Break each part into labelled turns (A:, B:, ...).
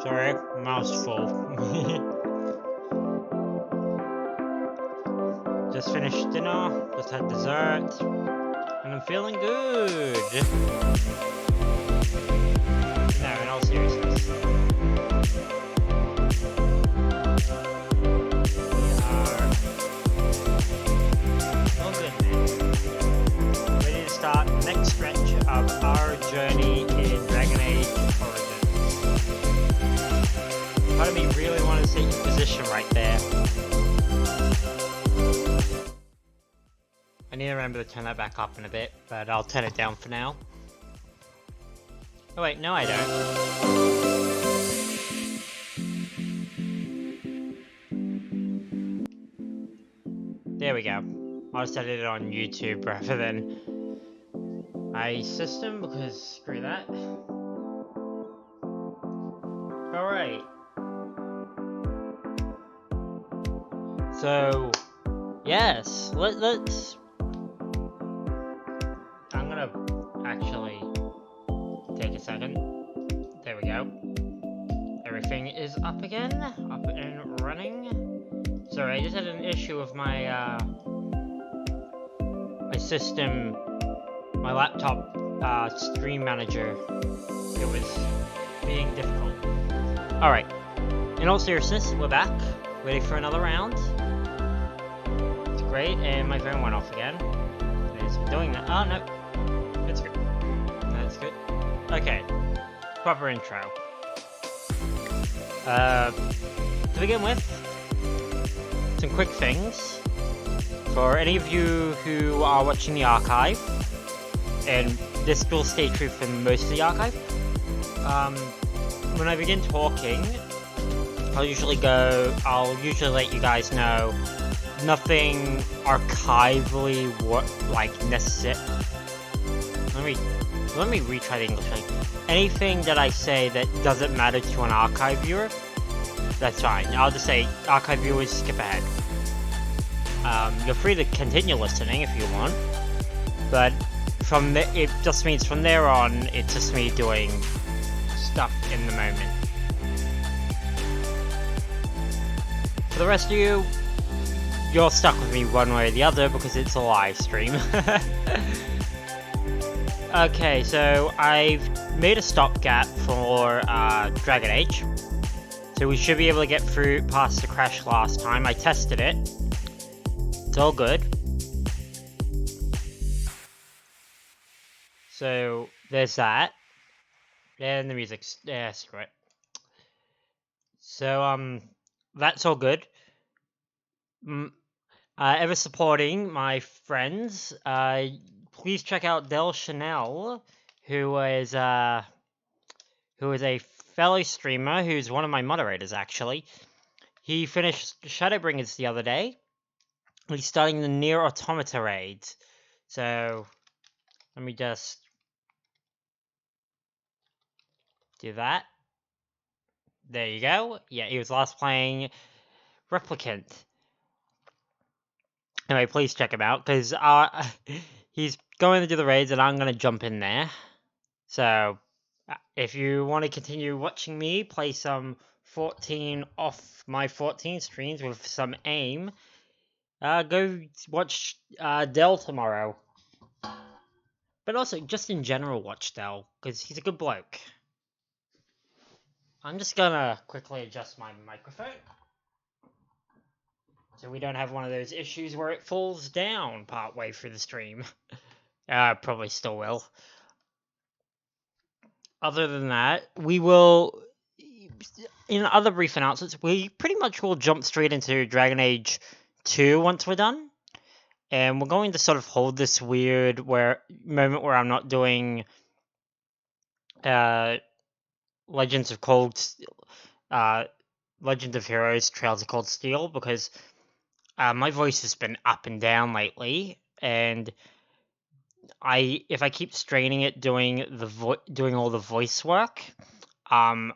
A: Sorry, mouthful. Just finished dinner, just had dessert, and I'm feeling good. No, in all seriousness. We are all good, man. Ready to start the next stretch of our journey in Dragon Age Origins. Part of me really wanted to set your position right there. I need to remember to turn that back up in a bit, but I'll turn it down for now. Oh wait, no I don't. There we go. I'll just edit it on YouTube rather than my system, because screw that. Alright. So, yes, let's... I'm gonna actually take a second. There we go. Everything is up again, up and running. Sorry, I just had an issue with my my system, my laptop stream manager. It was being difficult. Alright, in all seriousness, we're back, ready for another round. It's great, and my phone went off again. It's been doing that. Oh no, that's good. That's good. Okay, proper intro. To begin with, some quick things. For any of you who are watching the archive, and this will stay true for most of the archive, when I begin talking, I'll usually let you guys know nothing archivally necessary. Let me retry the English thing. Anything that I say that doesn't matter to an archive viewer, that's fine. I'll just say, archive viewers, skip ahead. You're free to continue listening if you want, but it just means from there on, it's just me doing stuff in the moment. For the rest of you, you're stuck with me one way or the other because it's a live stream. Okay, so I've made a stopgap for Dragon Age, so we should be able to get through past the crash last time. I tested it. It's all good. So there's that. And the music's screw it. So that's all good. Ever supporting my friends. Please check out Del Chanel, who is a fellow streamer who's one of my moderators actually. He finished Shadowbringers the other day. He's starting the Nier Automata raid. So let me just do that. There you go. Yeah, he was last playing Replicant. Anyway, please check him out, because he's going to do the raids and I'm going to jump in there. So, if you want to continue watching me play some 14 off my 14 streams with some aim, go watch Del tomorrow. But also, just in general, watch Del, because he's a good bloke. I'm just gonna quickly adjust my microphone, so we don't have one of those issues where it falls down partway through the stream. Probably still will. Other than that, we will, in other brief announcements, we pretty much will jump straight into Dragon Age 2 once we're done. And we're going to sort of hold this weird moment where I'm not doing Legends of Heroes, Trails of Cold Steel, because my voice has been up and down lately, and if I keep straining it doing all the voice work, I'm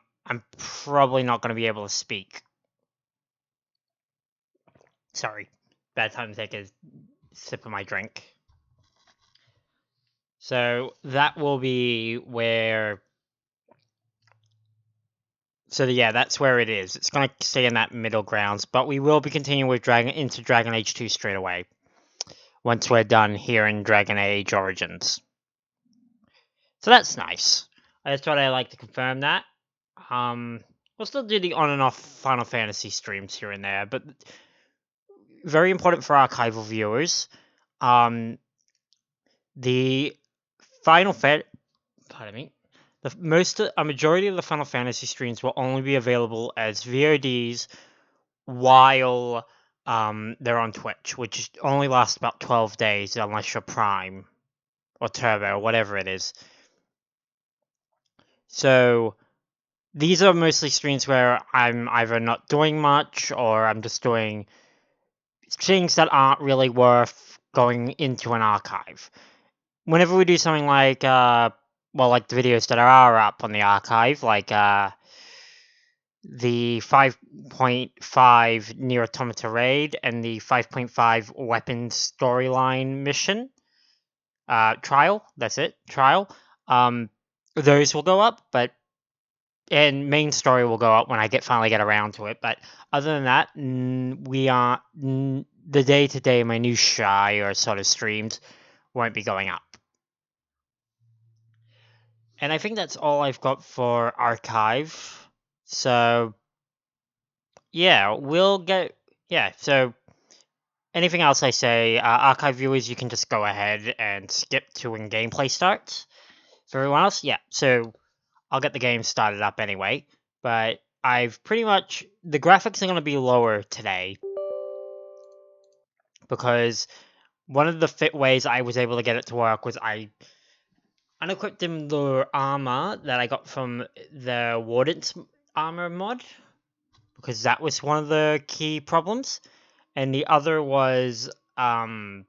A: probably not going to be able to speak. Sorry, bad time to take a sip of my drink. So that will be where So yeah, that's where it is. It's going to stay in that middle grounds, but we will be continuing with Dragon Age 2 straight away. Once we're done here in Dragon Age Origins. So that's nice. I just thought I'd like to confirm that. We'll still do the on and off Final Fantasy streams here and there, but very important for archival viewers. The Final pardon me. A majority of the Final Fantasy streams will only be available as VODs while they're on Twitch, which only lasts about 12 days unless you're Prime or Turbo, whatever it is. So these are mostly streams where I'm either not doing much or I'm just doing things that aren't really worth going into an archive. Whenever we do something like like the videos that are up on the archive, like the 5.5 Near Automata raid and the 5.5 weapons storyline mission trial. That's it, trial. Those will go up, and main story will go up when I finally get around to it. But other than that, the day-to-day minutiae or sort of streams won't be going up. And I think that's all I've got for archive. So yeah, so anything else I say, archive viewers, you can just go ahead and skip to when gameplay starts. For everyone else, yeah, so I'll get the game started up anyway, but I've pretty much, the graphics are going to be lower today, because one of the ways I was able to get it to work was I unequipped him the armor that I got from the Warden's armor mod, because that was one of the key problems, and the other was the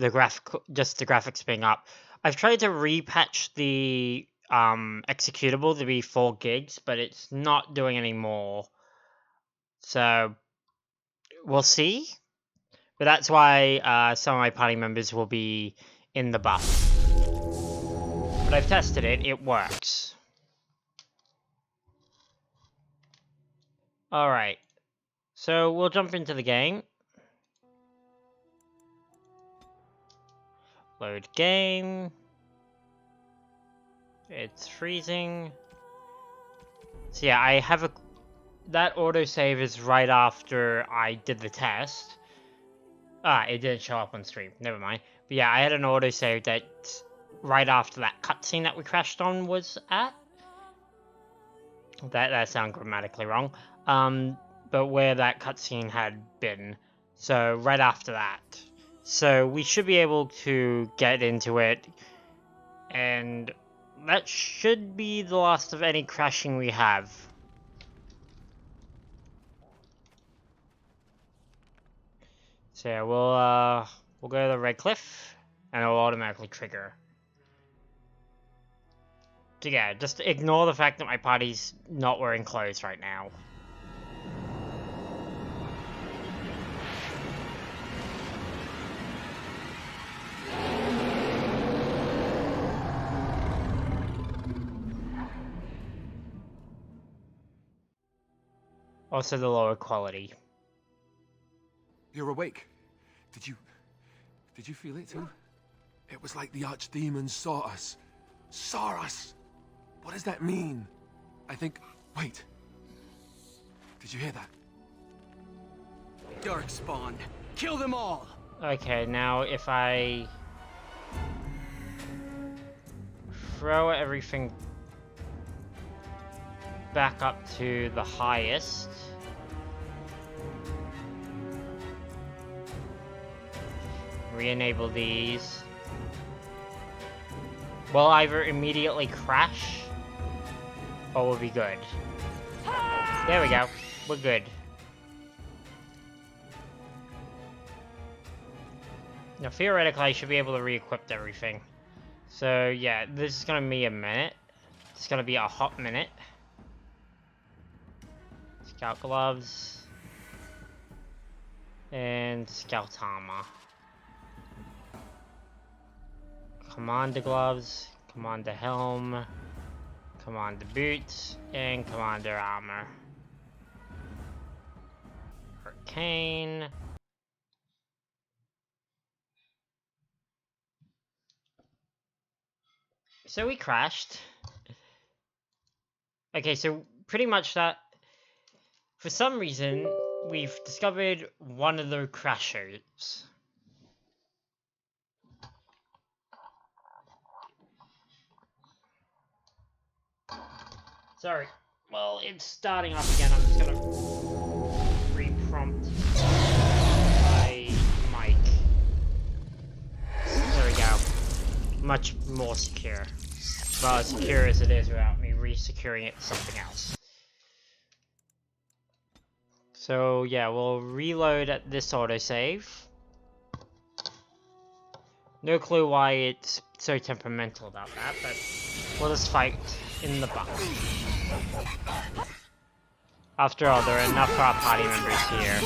A: graphics being up. I've tried to repatch the executable to be 4 gigs, but it's not doing any more. So we'll see. But that's why some of my party members will be in the buff. But I've tested it, it works. Alright, so we'll jump into the game. Load game. It's freezing. So yeah, I have that autosave is right after I did the test. It didn't show up on stream, never mind. But yeah, I had an autosave that right after that cutscene that we crashed on was at. That sounds grammatically wrong. But where that cutscene had been. So right after that. So we should be able to get into it, and that should be the last of any crashing we have. So yeah, we'll go to the Red Cliff, and it'll automatically trigger. So yeah, just ignore the fact that my party's not wearing clothes right now. Also the lower quality.
B: You're awake. Did you feel it too? It was like the archdemon saw us. Saw us! What does that mean? I think... Wait. Did you hear that?
C: Darkspawn. Kill them all!
A: Okay, now if I throw everything back up to the highest. Re-enable these. We'll either immediately crash, or we'll be good. There we go. We're good. Now, theoretically, I should be able to re-equip everything. So, yeah, this is gonna be a minute. It's gonna be a hot minute. Scout gloves. And scout armor. Commander gloves. Commander helm. Commander boots, and commander armor. Arcane. So we crashed. Okay, so pretty much that. For some reason, we've discovered one of the crashers. Sorry. Well, it's starting up again. I'm just gonna re-prompt my mic. There we go. Much more secure. Well, as secure as it is without me re-securing it to something else. So yeah, we'll reload at this autosave. No clue why it's so temperamental about that, but we'll just fight in the buck. After all, there are enough of our party members here.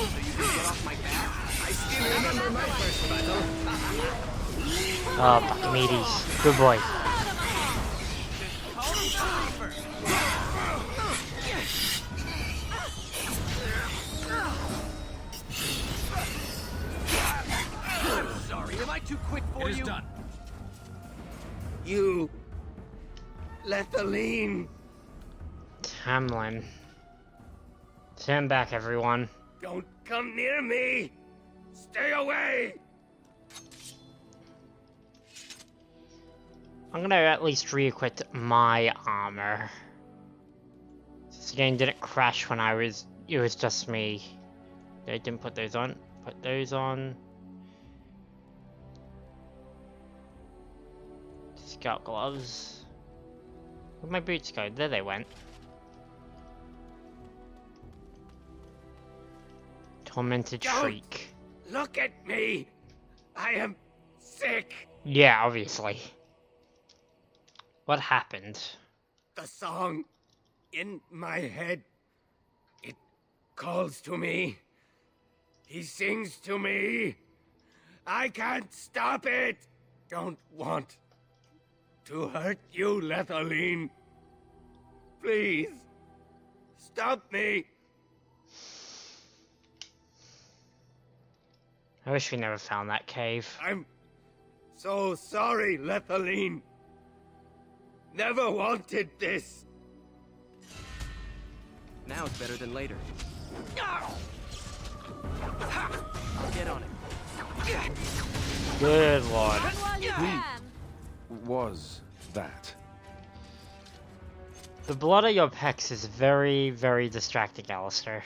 A: Oh, Buckamedes. Good boy.
C: Sorry, am I too quick for you?
D: It is done.
C: You... Lethaline!
A: Tamlin. Stand back, everyone.
C: Don't come near me! Stay away!
A: I'm gonna at least re-equip my armor. This game didn't crash when it was just me. I didn't put those on. Put those on. Scout gloves. Where'd my boots go? There they went. Tormented Shriek.
C: Look at me! I am sick!
A: Yeah, obviously. What happened?
C: The song in my head. It calls to me. He sings to me. I can't stop it! Don't want to hurt you, Lethaline. Please, stop me.
A: I wish we never found that cave.
C: I'm so sorry, Lethaline. Never wanted this.
D: Now it's better than later. Get on it.
A: Good lord.
B: Was that?
A: The blood of your pecs is very, very distracting, Alistair.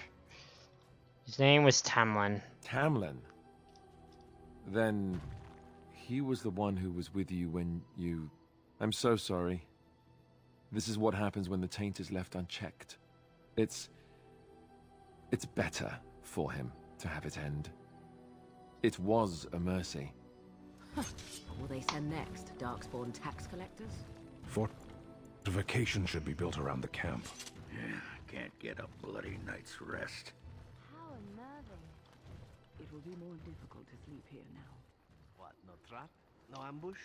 A: His name was Tamlin.
B: Tamlin? Then he was the one who was with you when you... I'm so sorry. This is what happens when the taint is left unchecked. It's better for him to have it end. It was a mercy.
E: What will they send next? Darkspawn tax collectors?
F: Fortification should be built around the camp.
C: Yeah, can't get a bloody night's rest.
E: How unnerving. It will be more difficult to sleep here now.
D: What, no trap? No ambush?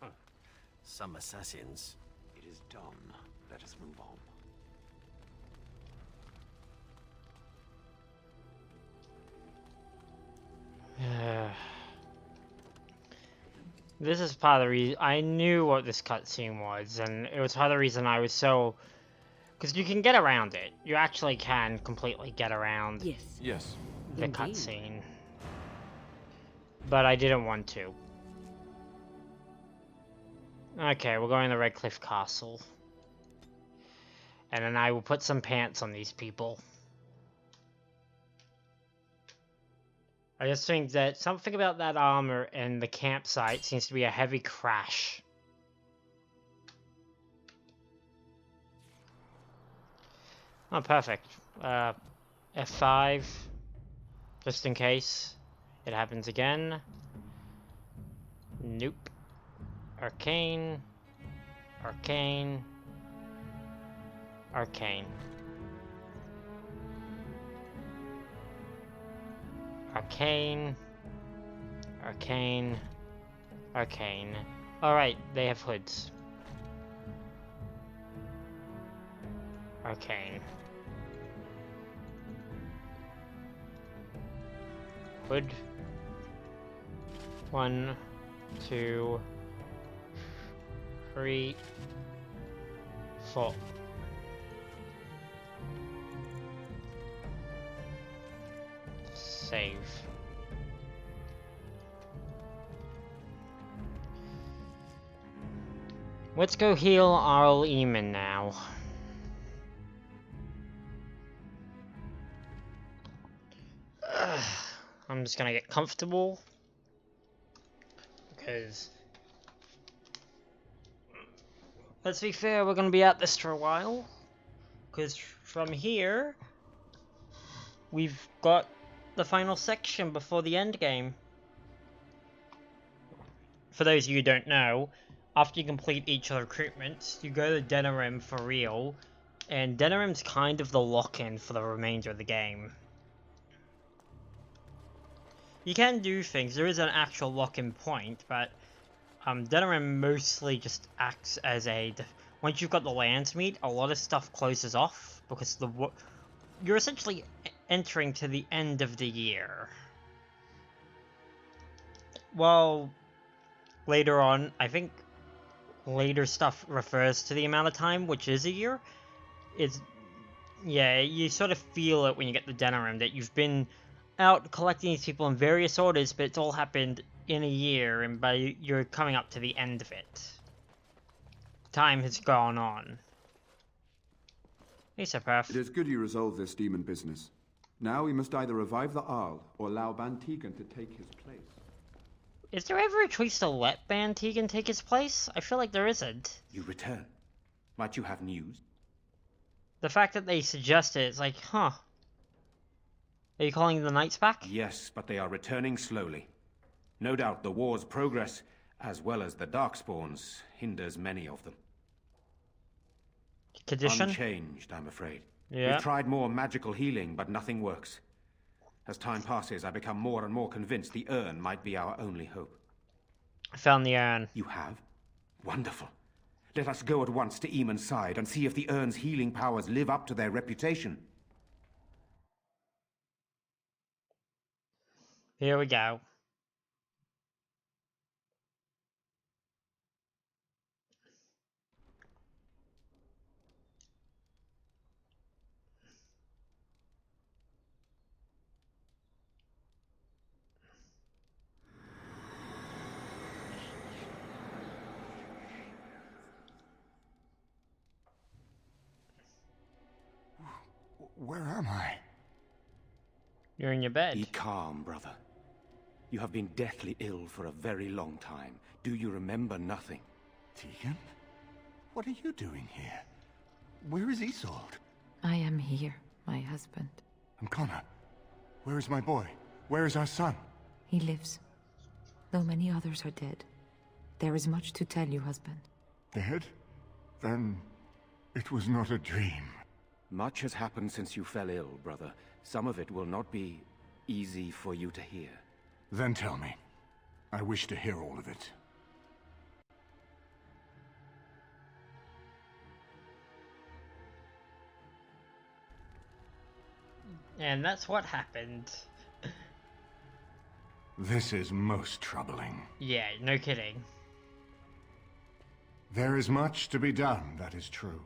D: Huh. Some assassins.
F: It is done. Let us move on.
A: This is part of the reason I knew what this cutscene was, and it was part of the reason I was so... Because you can get around it. You actually can completely get around
B: Yes.
A: the
E: Indeed.
A: cutscene. But I didn't want to. Okay, we're going to Redcliffe Castle. And then I will put some pants on these people. I just think that something about that armor and the campsite seems to be a heavy crash. Oh, perfect. F5. Just in case it happens again. Nope. Arcane. Arcane. Arcane. Arcane. Arcane. Arcane. Alright, they have hoods. Okay. Wood. 1, 2, 3, 4. Save. Let's go heal Arl Eamon now. I'm just gonna get comfortable. Because, let's be fair, we're gonna be at this for a while. Because from here, we've got the final section before the end game. For those of you who don't know, after you complete each of the recruitments, you go to Denerim for real, and Denerim's kind of the lock-in for the remainder of the game. You can do things, there is an actual lock-in point, but Denerim mostly just acts as a... Once you've got the lands meet, a lot of stuff closes off, because you're essentially entering to the end of the year. Well, later on, I think later stuff refers to the amount of time, which is a year. Yeah, you sort of feel it when you get the Denerim, that you've been out collecting these people in various orders, but it's all happened in a year, and you're coming up to the end of it. Time has gone on. Hey, Sepaf.
G: It is good you resolved this demon business. Now we must either revive the Arl, or allow Ban Tegan to take his place.
A: Is there ever a choice to let Ban Tegan take his place? I feel like there isn't.
H: You return. Might you have news?
A: The fact that they suggest it, it's like, huh. Are you calling the Knights back?
H: Yes, but they are returning slowly. No doubt the war's progress, as well as the Darkspawns, hinders many of them.
A: Condition?
H: Unchanged, I'm afraid.
A: Yeah.
H: We've tried more magical healing, but nothing works. As time passes, I become more and more convinced the urn might be our only hope.
A: I found the urn.
H: You have? Wonderful. Let us go at once to Eamon's side and see if the urn's healing powers live up to their reputation.
A: Here we go.
B: Where am I?
A: You're in your bed.
H: Be calm, brother. You have been deathly ill for a very long time. Do you remember nothing?
B: Tegan? What are you doing here? Where is Isolde?
E: I am here, my husband.
B: And Connor? Where is my boy? Where is our son?
E: He lives, though many others are dead. There is much to tell you, husband.
B: Dead? Then it was not a dream.
H: Much has happened since you fell ill, brother. Some of it will not be easy for you to hear.
B: Then tell me. I wish to hear all of it.
A: And that's what happened.
B: This is most troubling.
A: Yeah, no kidding.
B: There is much to be done, that is true.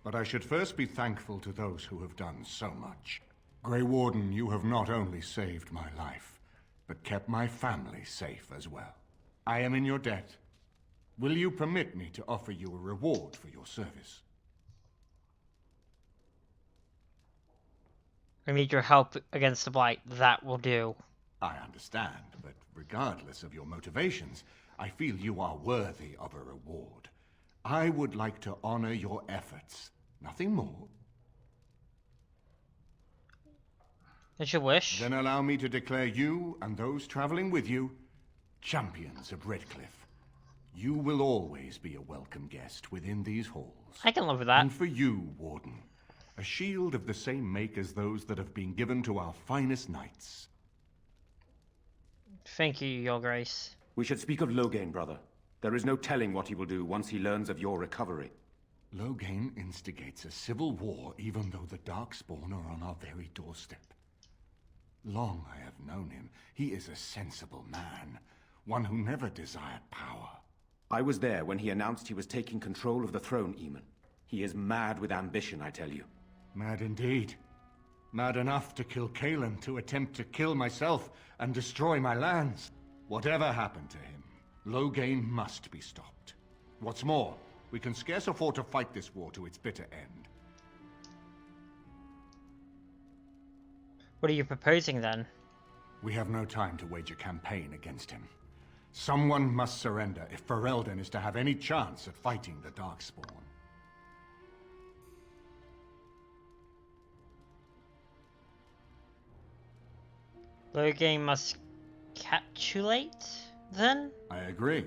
B: But I should first be thankful to those who have done so much. Grey Warden, you have not only saved my life, but kept my family safe as well. I am in your debt. Will you permit me to offer you a reward for your service?
A: I need your help against the Blight. That will do.
B: I understand, but regardless of your motivations, I feel you are worthy of a reward. I would like to honor your efforts. Nothing more.
A: That's your wish.
B: Then allow me to declare you and those traveling with you champions of Redcliffe. You will always be a welcome guest within these halls.
A: I can live with that.
B: And for you, Warden, a shield of the same make as those that have been given to our finest knights.
A: Thank you, Your Grace.
H: We should speak of Loghain, brother. There is no telling what he will do once he learns of your recovery.
I: Loghain instigates a civil war even though the Darkspawn are on our very doorstep. Long I have known him. He is a sensible man, one who never desired power.
H: I was there when he announced he was taking control of the throne, Eamon. He is mad with ambition, I tell you.
I: Mad indeed. Mad enough to kill Kaelin, to attempt to kill myself and destroy my lands. Whatever happened to him, Loghain must be stopped. What's more, we can scarce afford to fight this war to its bitter end.
A: What are you proposing then?
I: We have no time to wage a campaign against him. Someone must surrender if Ferelden is to have any chance at fighting the Darkspawn.
A: Loghain must capitulate, then?
I: I agree.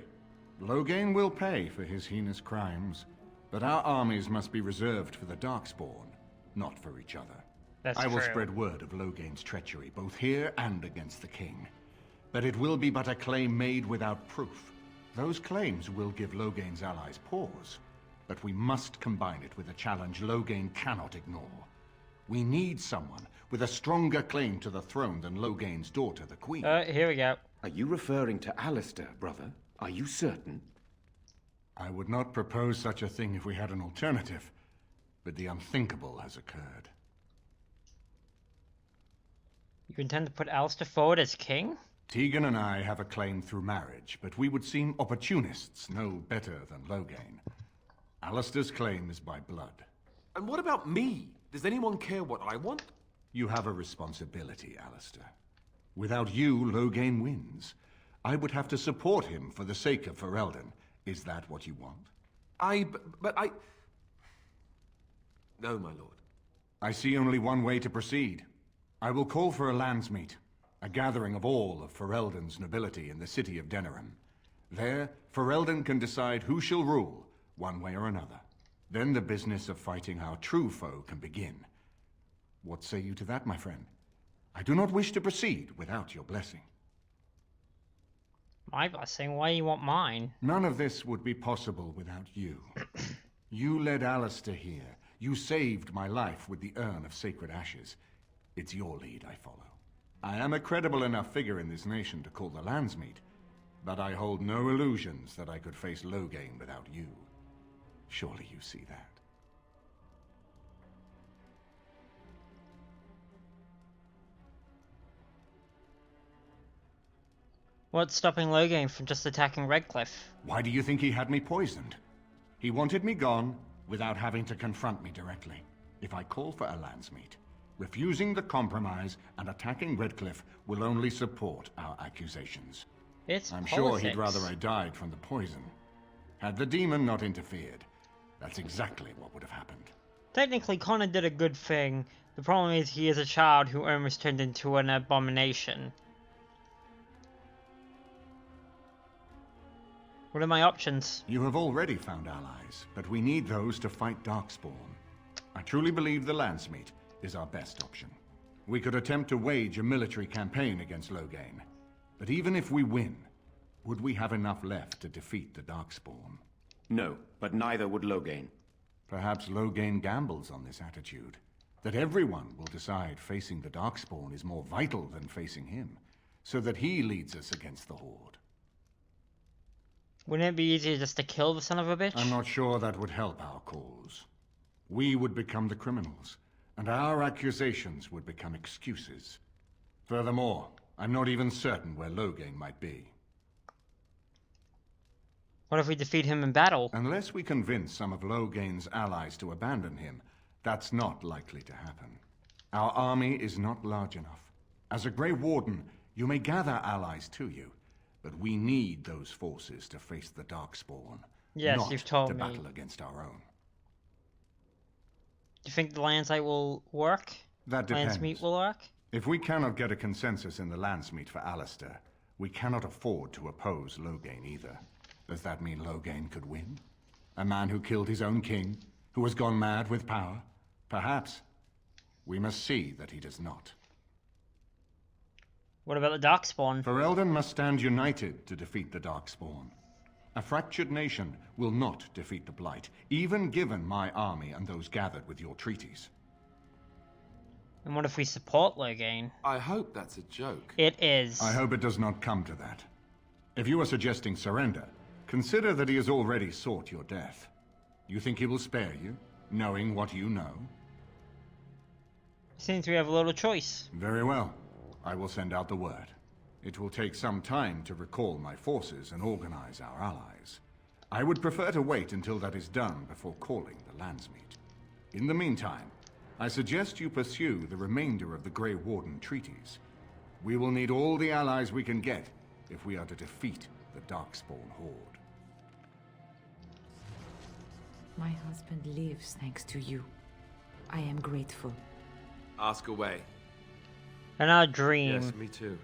I: Loghain will pay for his heinous crimes, but our armies must be reserved for the Darkspawn, not for each other.
A: That's
I: I will
A: true.
I: spread word of Loghain's treachery, both here and against the king. But it will be but a claim made without proof. Those claims will give Loghain's allies pause, but we must combine it with a challenge Loghain cannot ignore. We need someone with a stronger claim to the throne than Loghain's daughter, the queen.
A: Here we go.
H: Are you referring to Alistair, brother? Are you certain?
I: I would not propose such a thing if we had an alternative, but the unthinkable has occurred.
A: You intend to put Alistair forward as king?
I: Tegan and I have a claim through marriage, but we would seem opportunists, no better than Loghain. Alistair's claim is by blood.
B: And what about me? Does anyone care what I want?
I: You have a responsibility, Alistair. Without you, Loghain wins. I would have to support him for the sake of Ferelden. Is that what you want?
B: But I... No, my lord.
I: I see only one way to proceed. I will call for a landsmeet, a gathering of all of Ferelden's nobility in the city of Denerim. There, Ferelden can decide who shall rule, one way or another. Then the business of fighting our true foe can begin. What say you to that, my friend? I do not wish to proceed without your blessing.
A: My blessing? Why do you want mine?
I: None of this would be possible without you. You led Alistair here. You saved my life with the urn of sacred ashes. It's your lead I follow. I am a credible enough figure in this nation to call the landsmeet, but I hold no illusions that I could face Loghain without you. Surely you see that.
A: What's stopping Loghain from just attacking Redcliffe?
I: Why do you think he had me poisoned? He wanted me gone without having to confront me directly. If I call for a landsmeet, refusing the compromise and attacking Redcliffe will only support our accusations.
A: It's
I: I'm
A: politics.
I: sure he'd rather I died from the poison. Had the demon not interfered, that's exactly what would have happened.
A: Technically, Connor did a good thing. The problem is he is a child who almost turned into an abomination. What are my options?
I: You have already found allies, but we need those to fight Darkspawn. I truly believe the landsmeet is our best option. We could attempt to wage a military campaign against Loghain, but even if we win, would we have enough left to defeat the Darkspawn?
H: No, but neither would Loghain.
I: Perhaps Loghain gambles on this attitude, that everyone will decide facing the Darkspawn is more vital than facing him, so that he leads us against the Horde.
A: Wouldn't it be easier just to kill the son of a bitch?
I: I'm not sure that would help our cause. We would become the criminals, and our accusations would become excuses. Furthermore, I'm not even certain where Loghain might be.
A: What if we defeat him in battle?
I: Unless we convince some of Loghain's allies to abandon him, that's not likely to happen. Our army is not large enough. As a Grey Warden, you may gather allies to you, but we need those forces to face the Darkspawn.
A: Yes,
I: not
A: you've told
I: to
A: me.
I: battle against our own.
A: Do you think the landslight will work?
I: That depends.
A: Landsmeet will work?
I: If we cannot get a consensus in the landsmeet for Alistair, we cannot afford to oppose Loghain either. Does that mean Loghain could win? A man who killed his own king, who has gone mad with power? Perhaps. We must see that he does not.
A: What about the Darkspawn?
I: Ferelden must stand united to defeat the Darkspawn. A fractured nation will not defeat the Blight, even given my army and those gathered with your treaties.
A: And what if we support Loghain?
B: I hope that's a joke.
A: It is.
I: I hope it does not come to that. If you are suggesting surrender, consider that he has already sought your death. You think he will spare you, knowing what you know?
A: Seems we have a little choice.
I: Very well. I will send out the word. It will take some time to recall my forces and organize our allies. I would prefer to wait until that is done before calling the Landsmeet. In the meantime, I suggest you pursue the remainder of the Grey Warden treaties. We will need all the allies we can get if we are to defeat the Darkspawn Horde.
E: My husband lives thanks to you. I am grateful.
B: Ask away.
A: And our dream.
B: Yes, me too.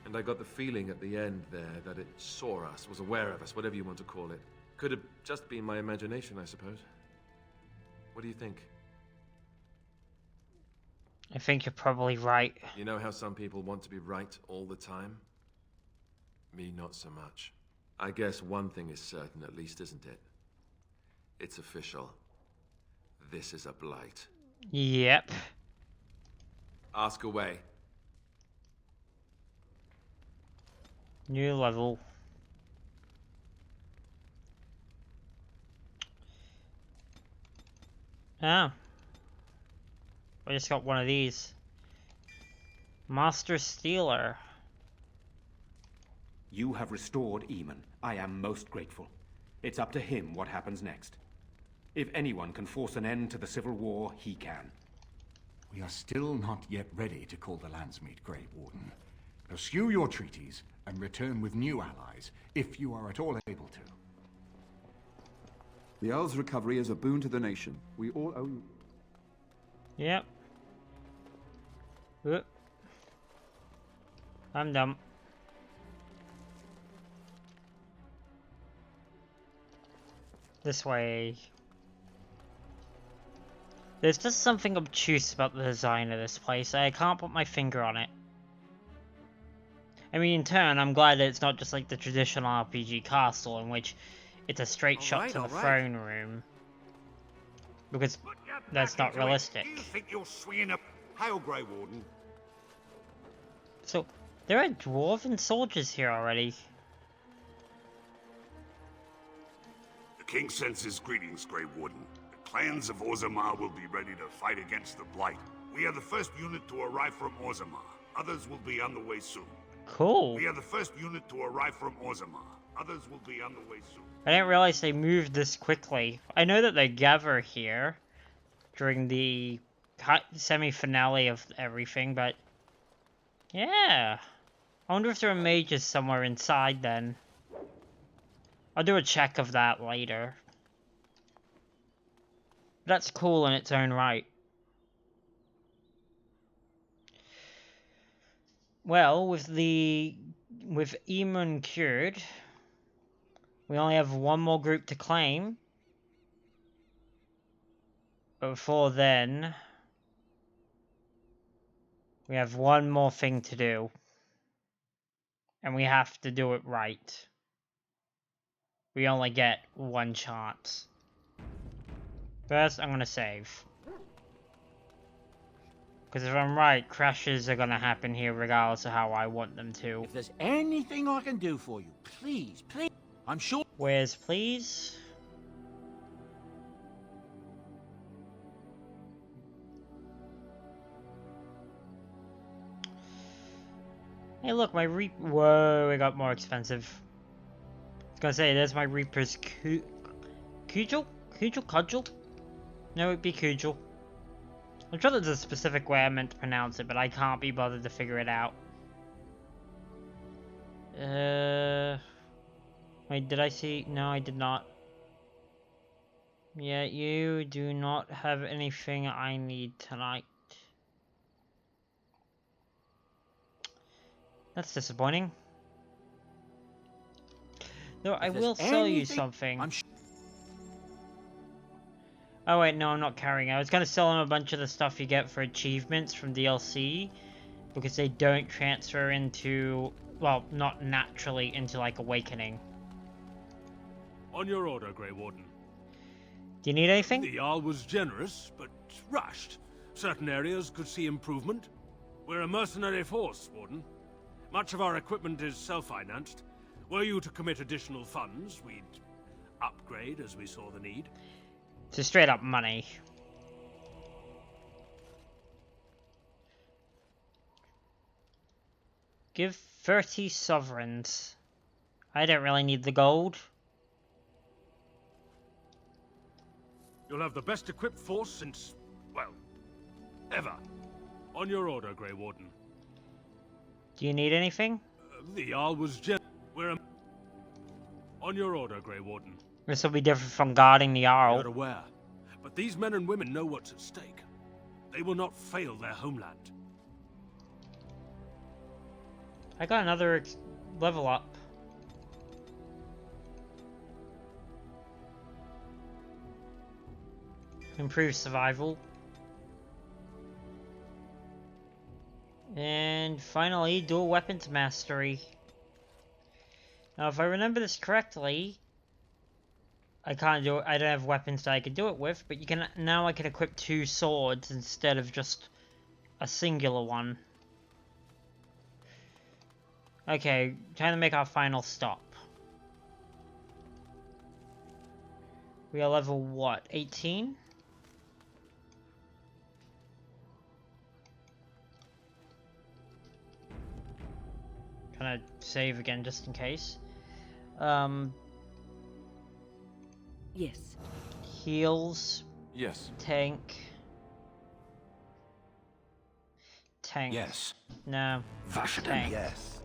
B: And I got the feeling at the end there that it saw us, was aware of us, whatever you want to call it. Could have just been my imagination, I suppose. What do you think?
A: I think you're probably right.
B: You know how some people want to be right all the time? Me, not so much. I guess one thing is certain, at least, isn't it? It's official. This is a blight.
A: Yep.
B: Ask away.
A: New level. Oh. I just got one of these. Master Stealer.
H: You have restored Eamon. I am most grateful. It's up to him what happens next. If anyone can force an end to the civil war, he can.
I: We are still not yet ready to call the Landsmeet, Grey Warden. Pursue your treaties and return with new allies, if you are at all able to.
G: The Earl's recovery is a boon to the nation. We all owe you.
A: Yep. I'm dumb. This way. There's just something obtuse about the design of this place. I can't put my finger on it. I mean, in turn, I'm glad that it's not just like the traditional RPG castle in which it's a straight shot to the throne room. Because that's not realistic.
C: Do you think you're swinging up? Hail, Grey Warden.
A: So, there are dwarven soldiers here already.
C: The king sends his greetings, Grey Warden. The clans of Orzammar will be ready to fight against the Blight. We are the first unit to arrive from Orzammar. Others will be on the way soon.
A: Cool.
C: We are the first unit to arrive from Orzammar. Others will be on the way soon.
A: I didn't realize they moved this quickly. I know that they gather here during the semi-finale of everything, but yeah. I wonder if there are mages somewhere inside then. I'll do a check of that later. That's cool in its own right. Well, with Eamon cured, we only have one more group to claim. But before then, we have one more thing to do. And we have to do it right. We only get one chance. First, I'm gonna save. Because if I'm right, crashes are gonna happen here regardless of how I want them to.
J: If there's anything I can do for you, please, please. I'm sure.
A: Where's please? Hey, look, my Whoa, it got more expensive. I was gonna say, there's my Reaper's Cudgel? Cudgel? No, it'd be Cudgel. I'm sure there's a specific way I meant to pronounce it, but I can't be bothered to figure it out. Wait, did I see? No, I did not. Yeah, you do not have anything I need tonight. That's disappointing. Though I will sell you something. Oh wait, no, I'm not carrying it. I was gonna sell him a bunch of the stuff you get for achievements from DLC, because they don't transfer into, well, not naturally into like Awakening.
K: On your order, Grey Warden.
A: Do you need anything?
K: The Jarl was generous, but rushed. Certain areas could see improvement. We're a mercenary force, Warden. Much of our equipment is self-financed. Were you to commit additional funds, we'd upgrade as we saw the need.
A: It's straight up money. Give 30 sovereigns. I don't really need the gold.
K: You'll have the best equipped force since, well, ever. On your order, Grey Warden.
A: Do you need anything?
K: The Jarl was We're on your order, Grey Warden.
A: This will be different from guarding the Jarl.
K: You're aware, but these men and women know what's at stake. They will not fail their homeland.
A: I got another level up. Improve survival. And finally, dual weapons mastery. Now, if I remember this correctly, I can't do it. I don't have weapons that I can do it with, but you can now. I can equip 2 swords instead of just a singular one. Okay, time to make our final stop. We are level what? 18? Gonna save again just in case.
E: Yes.
A: Heals.
F: Yes.
A: Tank. Tank.
F: Yes.
A: No. Tank.
F: Yes.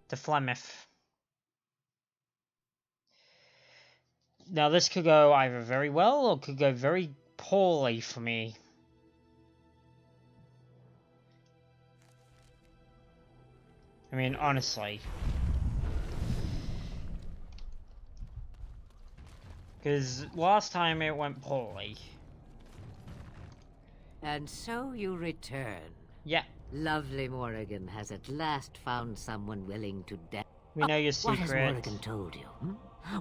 A: The Flemeth. Now this could go either very well or could go very poorly for me. I mean, honestly. Because last time it went poorly.
L: And so you return.
A: Yeah.
L: Lovely Morrigan has at last found someone willing to
A: We know your
L: What has
A: secret.
L: Morrigan told you?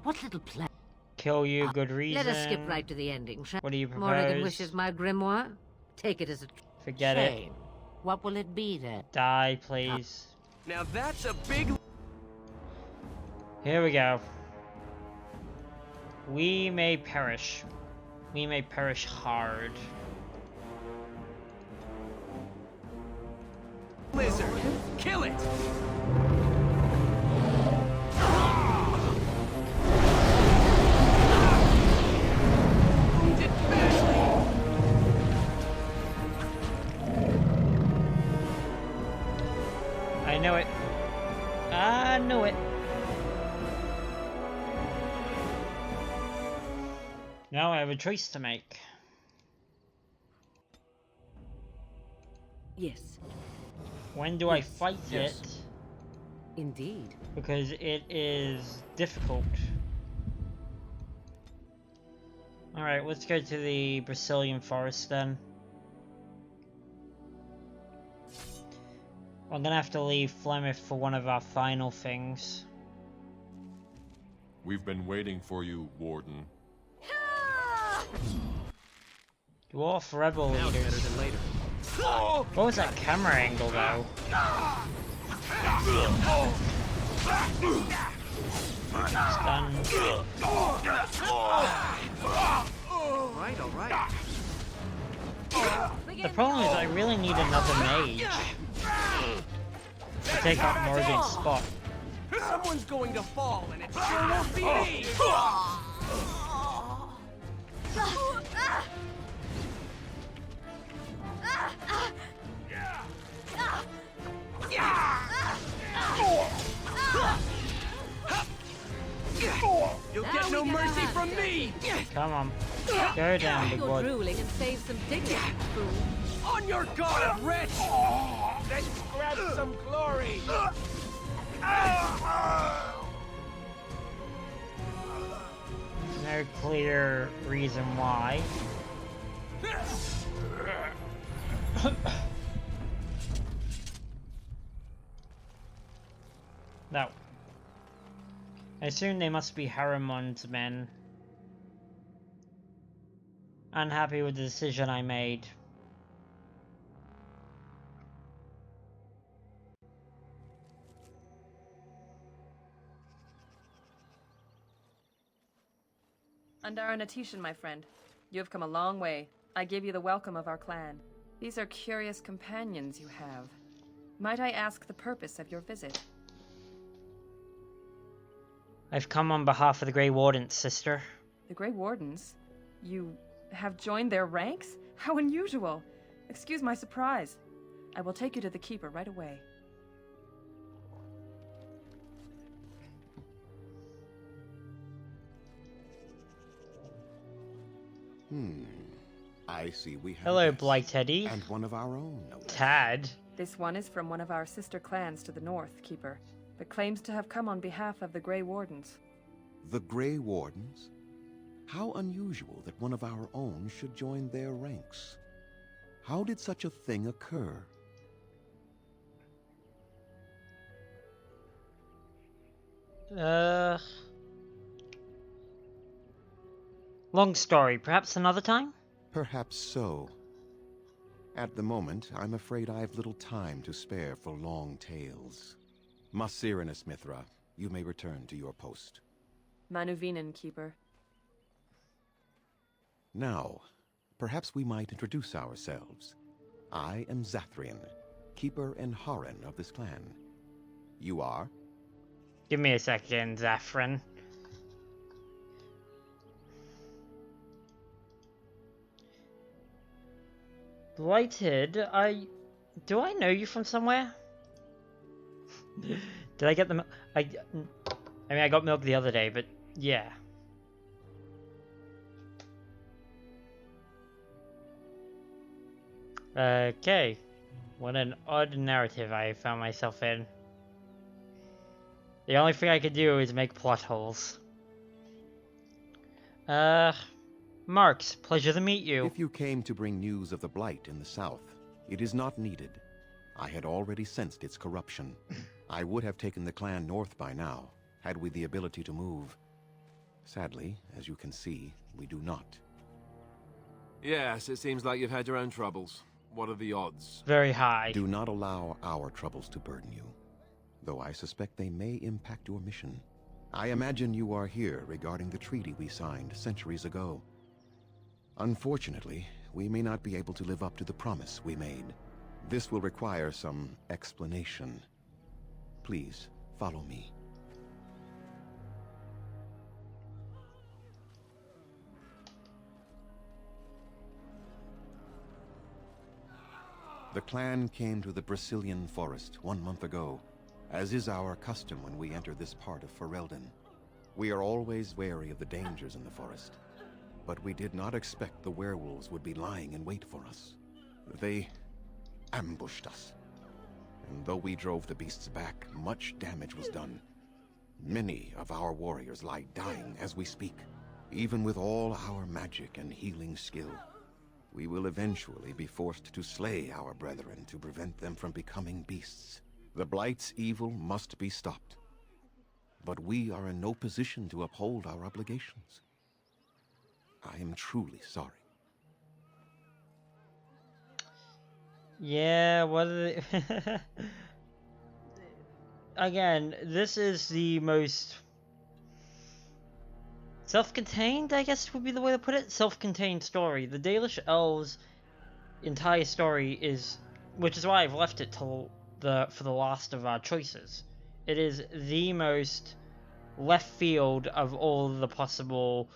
L: What little plan?
A: Kill you, good reason.
L: Let us skip right to the ending, shall
A: What do you propose?
L: Morrigan wishes my grimoire? Take it as a
A: Forget
L: shame.
A: it.
L: What will it be then?
A: Die, please.
D: Now that's a big...
A: Here we go. We may perish. We may perish hard.
D: Lizard! Kill it! Wounded badly!
A: I know it. I know it. Now I have a choice to make.
L: Yes.
A: When do I fight
L: Yes.
A: it?
L: Indeed.
A: Because it is difficult. Alright, let's go to the Brazilian forest then. I'm gonna have to leave Flemeth for one of our final things.
M: We've been waiting for you, Warden.
A: Dwarf rebel
D: Now
A: leaders.
D: better than later.
A: What was that camera angle though? Stun.
D: Alright, alright.
A: The problem is I really need another mage to take up Morgan's spot.
D: Someone's going to fall, and it sure won't be me! You'll get no mercy from me!
A: Come on. Go down, big
L: Go
A: boy.
L: drooling and save some dignity, fool.
D: On your guard, wretch! Let's grab some glory!
A: No clear reason why. No. I assume they must be Harriman's men. Unhappy with the decision I made.
N: Andara Natishan, my friend. You have come a long way. I give you the welcome of our clan. These are curious companions you have. Might I ask the purpose of your visit?
A: I've come on behalf of the Grey Warden, sister.
N: The Grey Wardens? You have joined their ranks? How unusual! Excuse my surprise. I will take you to the Keeper right away.
F: I see we have
A: Hello,
F: a guest,
A: Blightheady.
F: and one of our own, no less.
A: Tad.
N: This one is from one of our sister clans to the north, Keeper, but claims to have come on behalf of the Grey Wardens.
F: The Grey Wardens? How unusual that one of our own should join their ranks. How did such a thing occur?
A: Long story. Perhaps another time?
F: Perhaps so. At the moment, I'm afraid I've little time to spare for long tales. Masirinus Mithra, you may return to your post.
N: Manuvinen, Keeper.
F: Now, perhaps we might introduce ourselves. I am Zathrian, Keeper and Haran of this clan. You are?
A: Give me a second, Zaffron. Blighted, do I know you from somewhere? Did I get the I mean, I got milk the other day, but yeah. Okay. What an odd narrative I found myself in. The only thing I could do is make plot holes. Marx, pleasure to meet you.
F: If you came to bring news of the Blight in the south, it is not needed. I had already sensed its corruption. I would have taken the clan north by now, had we the ability to move. Sadly, as you can see, we do not.
B: Yes, it seems like you've had your own troubles. What are the odds?
A: Very high.
F: Do not allow our troubles to burden you, though I suspect they may impact your mission. I imagine you are here regarding the treaty we signed centuries ago. Unfortunately, we may not be able to live up to the promise we made. This will require some explanation. Please, follow me. The clan came to the Brazilian forest 1 month ago, as is our custom when we enter this part of Ferelden. We are always wary of the dangers in the forest, but we did not expect the werewolves would be lying in wait for us. They ambushed us, and though we drove the beasts back, much damage was done. Many of our warriors lie dying as we speak. Even with all our magic and healing skill, we will eventually be forced to slay our brethren to prevent them from becoming beasts. The Blight's evil must be stopped, but we are in no position to uphold our obligations. I am truly sorry.
A: Yeah, what are they... Again, this is the most self-contained, I guess would be the way to put it. Self-contained story. The Dalish Elves' entire story is, which is why I've left it till for the last of our choices. It is the most left field of all the possible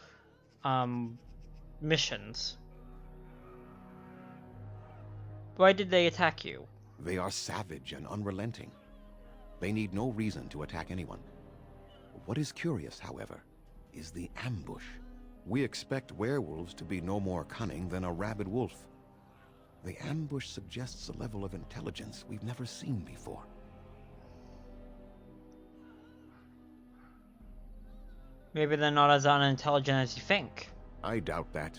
A: missions. Why did they attack you?
F: They are savage and unrelenting. They need no reason to attack anyone. What is curious, however, is the ambush. We expect werewolves to be no more cunning than a rabid wolf. The ambush suggests a level of intelligence we've never seen before.
A: Maybe they're not as unintelligent as you think.
F: I doubt that.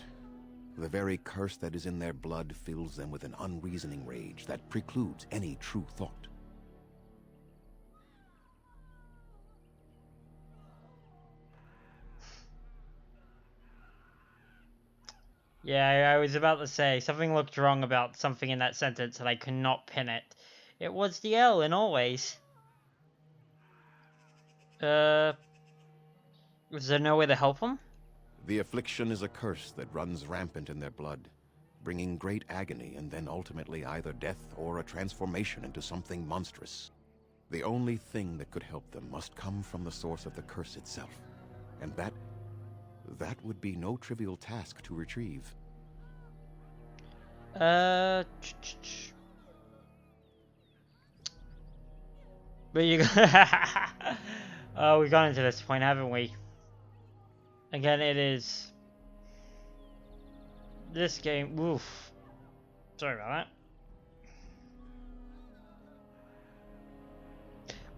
F: The very curse that is in their blood fills them with an unreasoning rage that precludes any true thought.
A: Yeah, I was about to say, something looked wrong about something in that sentence and I could not pin it. It was the L in always. Was there no way to help him?
F: The affliction is a curse that runs rampant in their blood, bringing great agony and then ultimately either death or a transformation into something monstrous. The only thing that could help them must come from the source of the curse itself, and that would be no trivial task to retrieve.
A: But you oh, we've gone into this point, haven't we? Again, it is this game. Oof. Sorry about that.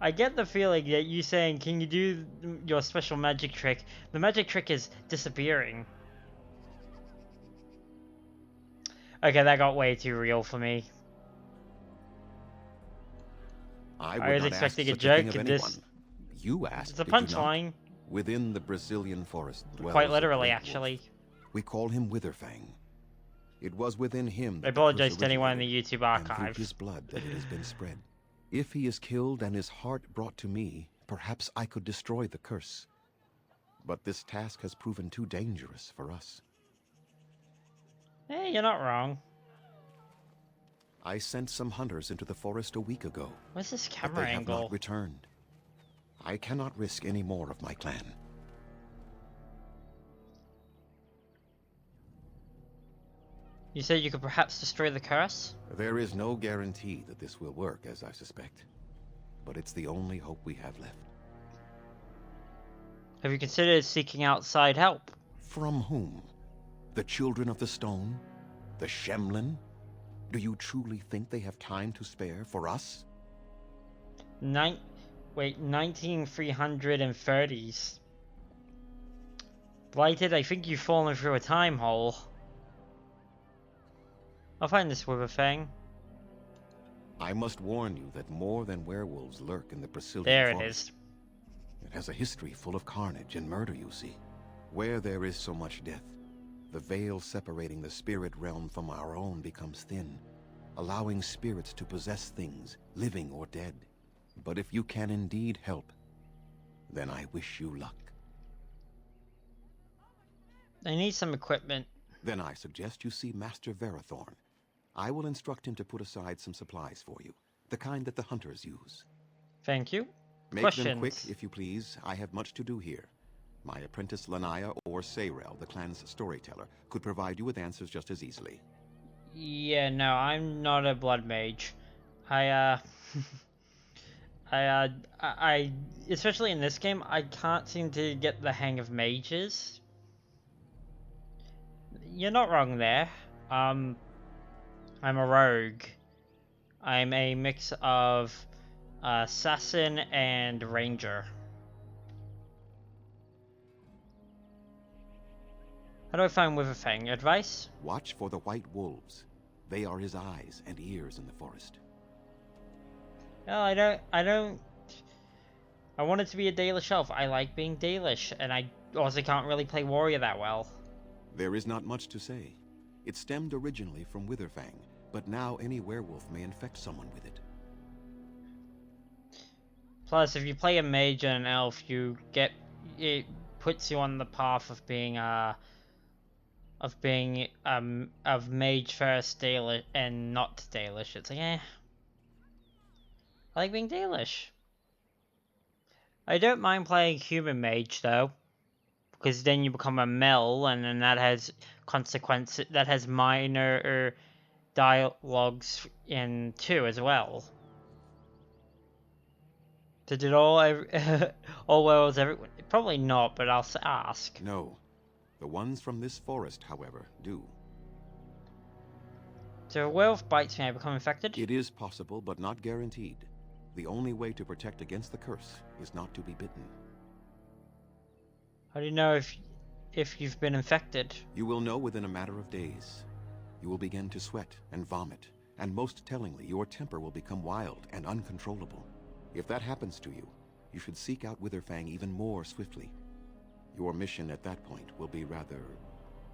A: I get the feeling that you saying, "Can you do your special magic trick?" The magic trick is disappearing. Okay, that got way too real for me. I was expecting a joke, and this.
F: You asked.
A: It's a punchline.
F: Within the Brazilian forest dwells
A: Quite
F: a
A: literally,
F: great
A: actually.
F: wolf. We call him Witherfang. It was within him that
A: I apologize to anyone in the YouTube archive.
F: And through his blood that it has been spread. If he is killed and his heart brought to me, perhaps I could destroy the curse. But this task has proven too dangerous for us.
A: Hey, you're not wrong.
F: I sent some hunters into the forest a week ago.
A: What's this
F: but
A: camera
F: they
A: angle?
F: have not returned. I cannot risk any more of my clan.
A: You said you could perhaps destroy the curse?
F: There is no guarantee that this will work, as I suspect. But it's the only hope we have left.
A: Have you considered seeking outside help?
F: From whom? The Children of the Stone? The Shemlin? Do you truly think they have time to spare for us?
A: 1930s. Blighted, I think you've fallen through a time hole. I'll find this Witherfang.
F: I must warn you that more than werewolves lurk in the Brazilian
A: There
F: forest.
A: it is.
F: It has a history full of carnage and murder, you see. Where there is so much death, the veil separating the spirit realm from our own becomes thin, allowing spirits to possess things, living or dead. But if you can indeed help, then I wish you luck.
A: I need some equipment.
F: Then I suggest you see Master Verathorn. I will instruct him to put aside some supplies for you, the kind that the hunters use.
A: Thank you.
F: Make
A: Questions?
F: them quick, if you please. I have much to do here. My apprentice Lanaya or Sayrel, the clan's storyteller, could provide you with answers just as easily.
A: Yeah, no, I'm not a blood mage. I especially in this game, I can't seem to get the hang of mages. You're not wrong there. I'm a rogue. I'm a mix of assassin and ranger. How do I find Witherfang? Advice?
F: Watch for the white wolves. They are his eyes and ears in the forest.
A: No, I don't. I want it to be a Dalish elf. I like being Dalish, and I also can't really play warrior that well.
F: There is not much to say. It stemmed originally from Witherfang, but now any werewolf may infect someone with it.
A: Plus, if you play a mage and an elf, it puts you on the path of being of mage first Dalish and not Dalish. It's like, I like being Dalish. I don't mind playing human mage though, because then you become a mel, and then that has consequences. That has minor dialogues in too as well. So did all werewolves everyone? Probably not, but I'll ask.
F: No, the ones from this forest, however, do.
A: So if a werewolf bites me, I become infected?
F: It is possible, but not guaranteed. The only way to protect against the curse is not to be bitten.
A: How do you know if you've been infected?
F: You will know within a matter of days. You will begin to sweat and vomit, and most tellingly, your temper will become wild and uncontrollable. If that happens to you, you should seek out Witherfang even more swiftly. Your mission at that point will be rather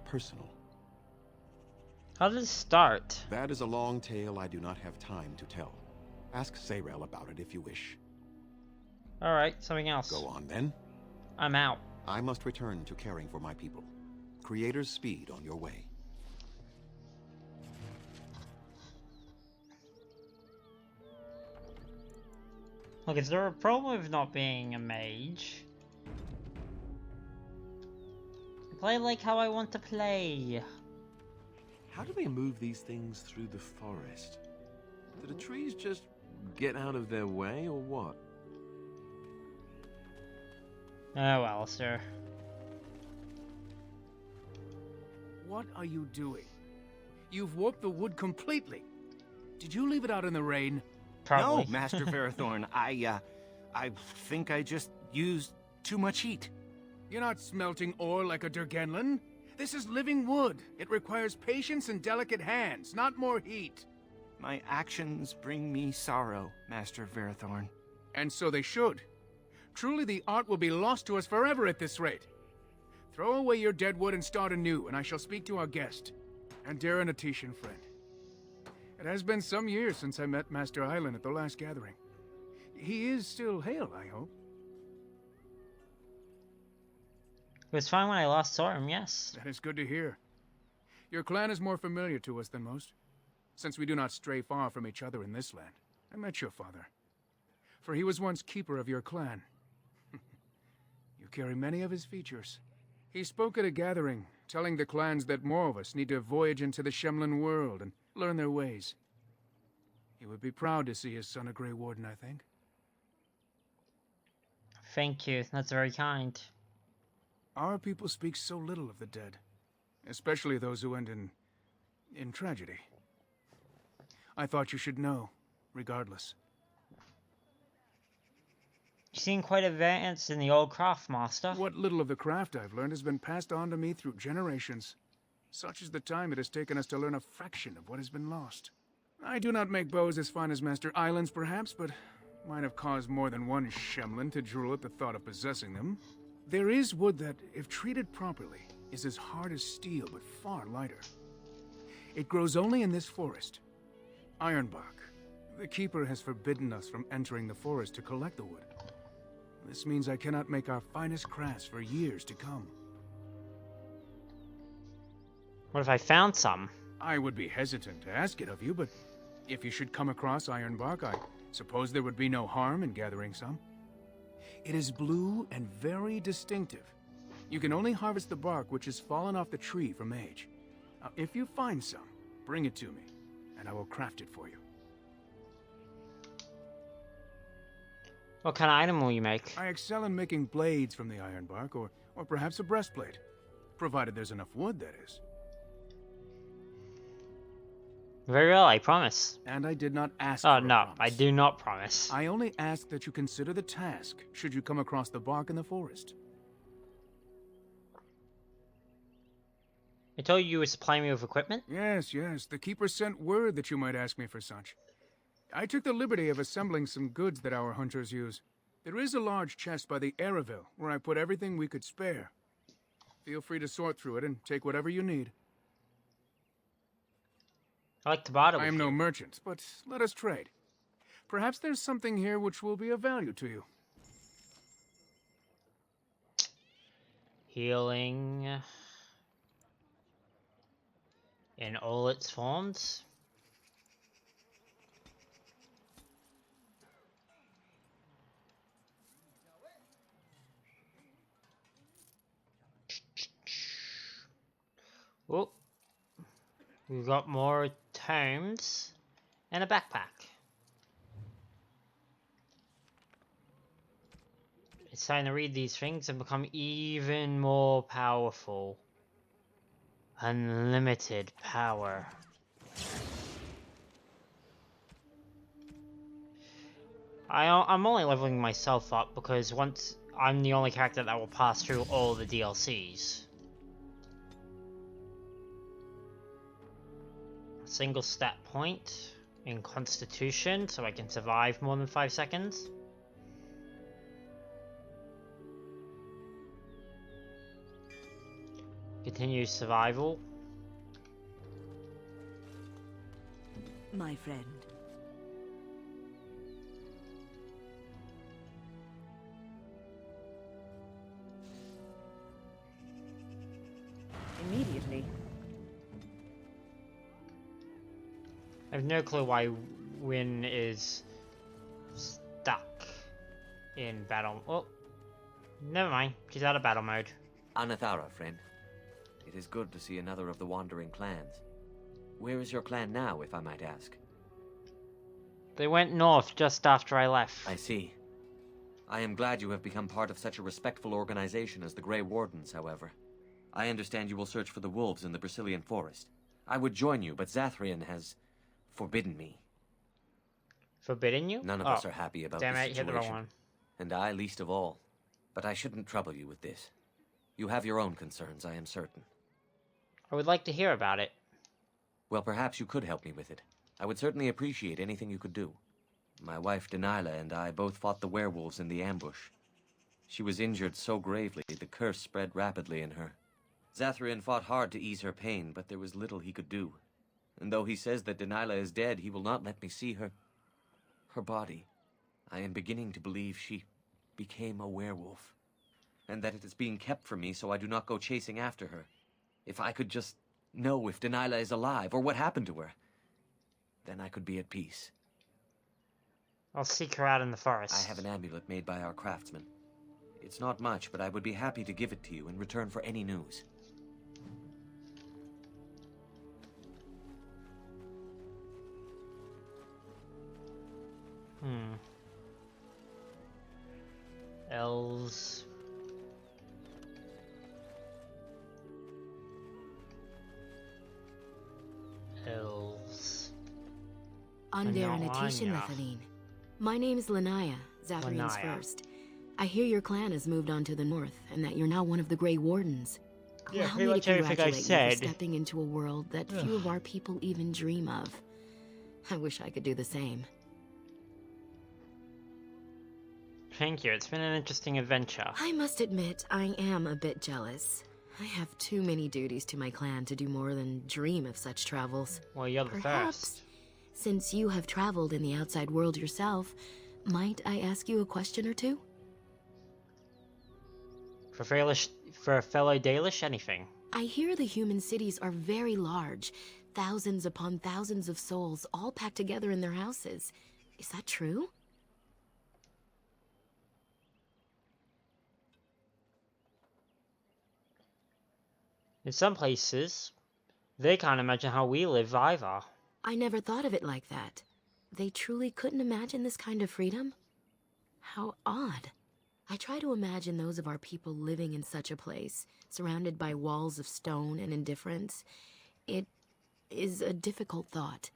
F: personal.
A: How did it start?
F: That is a long tale I do not have time to tell. Ask Sayrel about it if you wish.
A: Alright, something else.
F: Go on then.
A: I'm out.
F: I must return to caring for my people. Creator's speed on your way.
A: Look, is there a problem with not being a mage? I play like how I want to play.
D: How do they move these things through the forest? Do the trees just get out of their way, or what?
A: Oh well, sir.
J: What are you doing? You've warped the wood completely. Did you leave it out in the rain?
A: Probably.
O: No, Master Ferrothorn. I think I just used too much heat.
J: You're not smelting ore like a Durgenlin. This is living wood. It requires patience and delicate hands, not more heat.
O: My actions bring me sorrow, Master Ferrothorn.
J: And so they should. Truly, the art will be lost to us forever at this rate. Throw away your dead wood and start anew, and I shall speak to our guest, and dear Anatetian friend. It has been some years since I met Master Island at the last gathering. He is still hale, I hope.
A: It was fine when I last saw him, yes.
J: That is good to hear. Your clan is more familiar to us than most, since we do not stray far from each other in this land. I met your father, for he was once keeper of your clan. You carry many of his features. He spoke at a gathering, telling the clans that more of us need to voyage into the Shemlin world and learn their ways. He would be proud to see his son a Grey Warden, I think.
A: Thank you, that's very kind.
J: Our people speak so little of the dead, especially those who end in tragedy. I thought you should know, regardless.
A: You seem quite advanced in the old craft, Master.
J: What little of the craft I've learned has been passed on to me through generations. Such is the time it has taken us to learn a fraction of what has been lost. I do not make bows as fine as Master Island's, perhaps, but might have caused more than one Shemlin to drool at the thought of possessing them. There is wood that, if treated properly, is as hard as steel, but far lighter. It grows only in this forest. Ironbark. The Keeper has forbidden us from entering the forest to collect the wood. This means I cannot make our finest crafts for years to come.
A: What if I found some?
J: I would be hesitant to ask it of you, but if you should come across Ironbark, I suppose there would be no harm in gathering some. It is blue and very distinctive. You can only harvest the bark which has fallen off the tree from age. Now, if you find some, bring it to me, and I will craft it for you.
A: What kind of item will you make?
J: I excel in making blades from the ironbark, or perhaps a breastplate. Provided there's enough wood, that is.
A: Very well, I promise.
J: And I did not ask
A: Oh,
J: for
A: no,
J: a promise.
A: I do not promise.
J: I only ask that you consider the task, should you come across the bark in the forest.
A: I told you would supply me with equipment?
J: Yes, yes. The Keeper sent word that you might ask me for such. I took the liberty of assembling some goods that our hunters use. There is a large chest by the Araville, where I put everything we could spare. Feel free to sort through it and take whatever you need.
A: I like to barter with
J: I am
A: you.
J: no merchant, but let us trade. Perhaps there's something here which will be of value to you.
A: Healing in all its forms. Oh, we've got more tomes and a backpack. It's time to read these things and become even more powerful. Unlimited power. I'm only leveling myself up because once I'm the only character that will pass through all the DLCs. Single stat point in Constitution so I can survive more than 5 seconds. Continue survival.
P: my friend.
N: Immediately.
A: I have no clue why Wynn is stuck in battle. Oh, never mind. She's out of battle mode.
Q: Anathara, friend. It is good to see another of the wandering clans. Where is your clan now, if I might ask?
A: They went north just after I left.
Q: I see. I am glad you have become part of such a respectful organization as the Grey Wardens, however. I understand you will search for the wolves in the Brazilian forest. I would join you, but Zathrian has forbidden me.
A: Forbidden you?
Q: None of us are happy about
A: damn
Q: this
A: it, hit the
Q: situation.
A: wrong one.
Q: And I least of all. But I shouldn't trouble you with this. You have your own concerns, I am certain.
A: I would like to hear about it.
Q: Well, perhaps you could help me with it. I would certainly appreciate anything you could do. My wife Daniela and I both fought the werewolves in the ambush. She was injured so gravely, the curse spread rapidly in her. Zathrian fought hard to ease her pain, but there was little he could do. And though he says that Daniela is dead, he will not let me see her body. I am beginning to believe she became a werewolf, and that it is being kept from me so I do not go chasing after her. If I could just know if Daniela is alive, or what happened to her, then I could be at peace.
A: I'll seek her out in the forest.
Q: I have an amulet made by our craftsman. It's not much, but I would be happy to give it to you in return for any news.
A: Elves.
R: Under Anatisha, Nethaline. My name's Lanaya, Zathrian's first. I hear your clan has moved on to the north, and that you're now one of the Grey Wardens.
A: Yeah,
R: Allow
A: pretty
R: me
A: much
R: to
A: everything I
R: congratulate you
A: said.
R: for stepping into a world that few of our people even dream of. I wish I could do the same.
A: Thank you, it's been an interesting adventure.
R: I must admit, I am a bit jealous. I have too many duties to my clan to do more than dream of such travels.
A: Well, you're the first.
R: Since you have traveled in the outside world yourself, might I ask you a question or two?
A: For a fellow Dalish, anything.
R: I hear the human cities are very large, thousands upon thousands of souls all packed together in their houses. Is that true?
A: In some places, they can't imagine how we live either.
R: I never thought of it like that. They truly couldn't imagine this kind of freedom? How odd. I try to imagine those of our people living in such a place, surrounded by walls of stone and indifference. It is a difficult thought.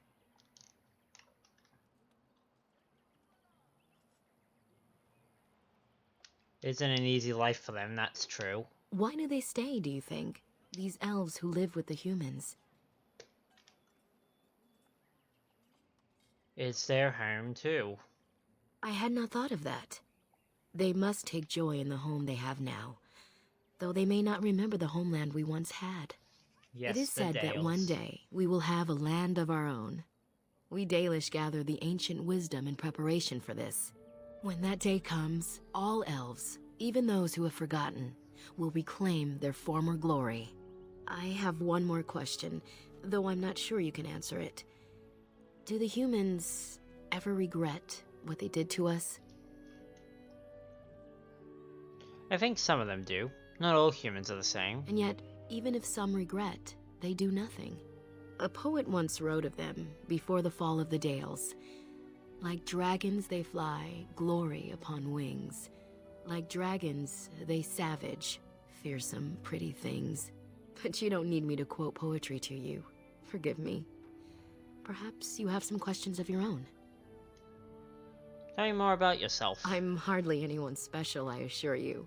A: It isn't an easy life for them, that's true.
R: Why do they stay, do you think? These elves who live with the humans.
A: It's their home, too.
R: I had not thought of that. They must take joy in the home they have now, though they may not remember the homeland we once had.
A: Yes,
R: it is said that
A: Dales.
R: one day we will have a land of our own. We Dalish gather the ancient wisdom in preparation for this. When that day comes, all elves, even those who have forgotten, will reclaim their former glory. I have one more question, though I'm not sure you can answer it. Do the humans ever regret what they did to us?
A: I think some of them do. Not all humans are the same.
R: And yet, even if some regret, they do nothing. A poet once wrote of them, before the fall of the Dales. Like dragons they fly, glory upon wings. Like dragons, they savage, fearsome, pretty things. But you don't need me to quote poetry to you. Forgive me. Perhaps you have some questions of your own.
A: Tell me more about yourself.
R: I'm hardly anyone special, I assure you.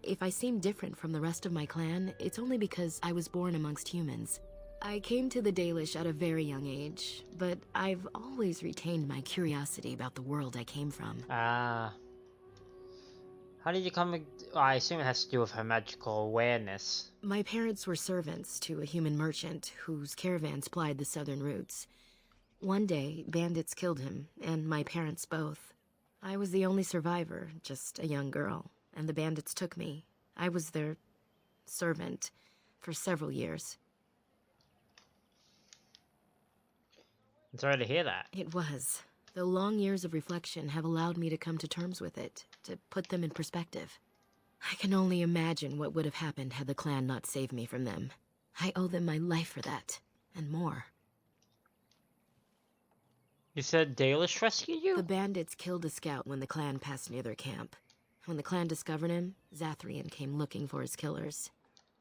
R: If I seem different from the rest of my clan, it's only because I was born amongst humans. I came to the Dalish at a very young age, but I've always retained my curiosity about the world I came from.
A: How did you come... I assume it has to do with her magical awareness.
R: My parents were servants to a human merchant whose caravans plied the southern routes. One day, bandits killed him, and my parents both. I was the only survivor, just a young girl, and the bandits took me. I was their servant for several years.
A: I'm sorry to hear that.
R: It was. Though long years of reflection have allowed me to come to terms with it, to put them in perspective. I can only imagine what would have happened had the clan not saved me from them. I owe them my life for that, and more.
A: You said Dalish rescued you?
R: The bandits killed a scout when the clan passed near their camp. When the clan discovered him, Zathrian came looking for his killers.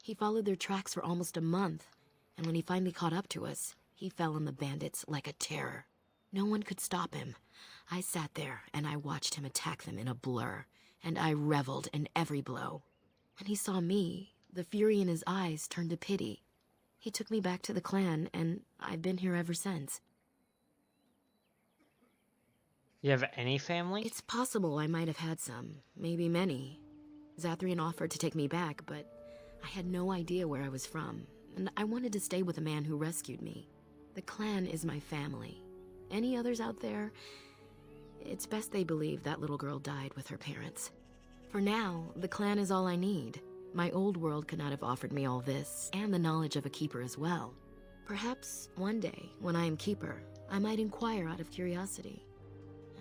R: He followed their tracks for almost a month, and when he finally caught up to us, he fell on the bandits like a terror. No one could stop him. I sat there, and I watched him attack them in a blur, and I reveled in every blow. When he saw me, the fury in his eyes turned to pity. He took me back to the clan, and I've been here ever since.
A: You have any family?
R: It's possible I might have had some, maybe many. Zathrian offered to take me back, but I had no idea where I was from, and I wanted to stay with the man who rescued me. The clan is my family. Any others out there? It's best they believe that little girl died with her parents. For now, the clan is all I need. My old world could not have offered me all this, and the knowledge of a keeper as well. Perhaps one day, when I am keeper, I might inquire out of curiosity.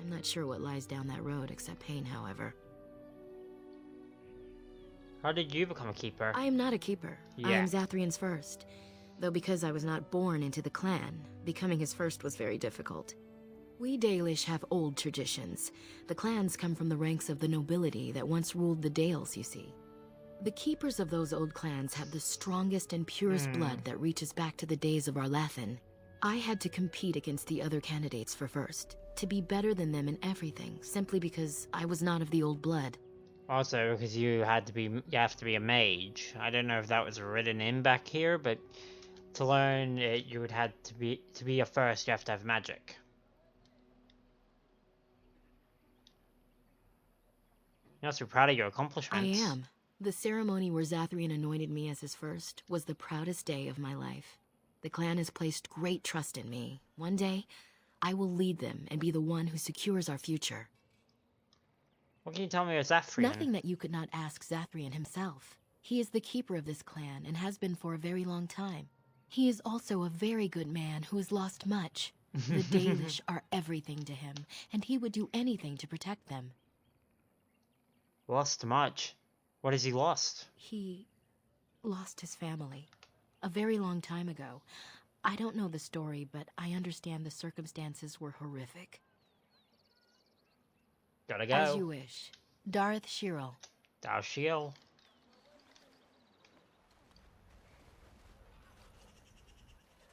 R: I'm not sure what lies down that road except pain, however.
A: How did you become a keeper?
R: I am not a keeper.
A: Yeah.
R: I am Zathrian's first. Though because I was not born into the clan, becoming his first was very difficult. We Dalish have old traditions. The clans come from the ranks of the nobility that once ruled the Dales, you see. The keepers of those old clans have the strongest and purest blood that reaches back to the days of Arlathan. I had to compete against the other candidates for first, to be better than them in everything, simply because I was not of the old blood.
A: Also, because you have to be a mage. I don't know if that was written in back here, but to learn it, you would have to be a first. You have to have magic. You must be proud of your accomplishments.
R: I am. The ceremony where Zathrian anointed me as his first was the proudest day of my life. The clan has placed great trust in me. One day, I will lead them and be the one who secures our future.
A: What can you tell me of Zathrian?
R: Nothing that you could not ask Zathrian himself. He is the keeper of this clan and has been for a very long time. He is also a very good man who has lost much. The Dalish are everything to him, and he would do anything to protect them.
A: Lost much? What has he lost?
R: He lost his family. A very long time ago. I don't know the story, but I understand the circumstances were horrific.
A: Gotta go.
R: As you wish. Darth Shirel.
A: Darth Shirel.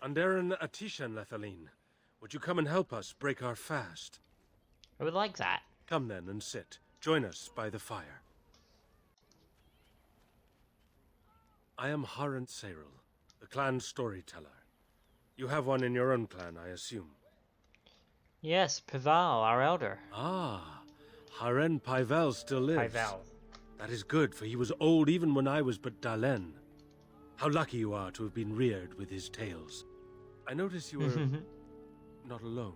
K: Anderin Atishan Lethaline, would you come and help us break our fast?
A: I would like that.
K: Come then and sit. Join us by the fire. I am Harent Seril, the clan storyteller. You have one in your own clan, I assume.
A: Yes, Pival, our elder.
K: Ah, Haren Pivel still lives.
A: Pivel.
K: That is good, for he was old even when I was but Dalen. How lucky you are to have been reared with his tales. I notice you are not alone.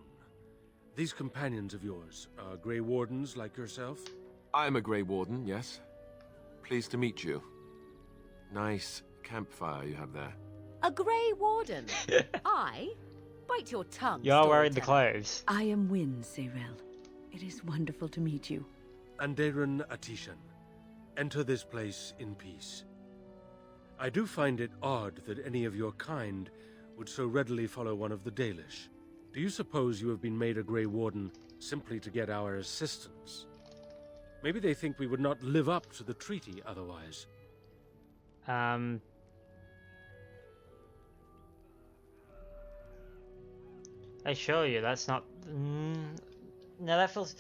K: These companions of yours are Grey Wardens like yourself?
D: I'm a Grey Warden, yes. Pleased to meet you. Nice campfire you have there.
P: A Grey Warden? I? Bite your tongue,
A: You're wearing the
P: storyteller.
A: clothes.
S: I am Wyn Serel. It is wonderful to meet you.
K: Anderin Atishan, enter this place in peace. I do find it odd that any of your kind would so readily follow one of the Dalish. Do you suppose you have been made a Grey Warden simply to get our assistance? Maybe they think we would not live up to the treaty otherwise.
A: I show you, that's not... no, that feels...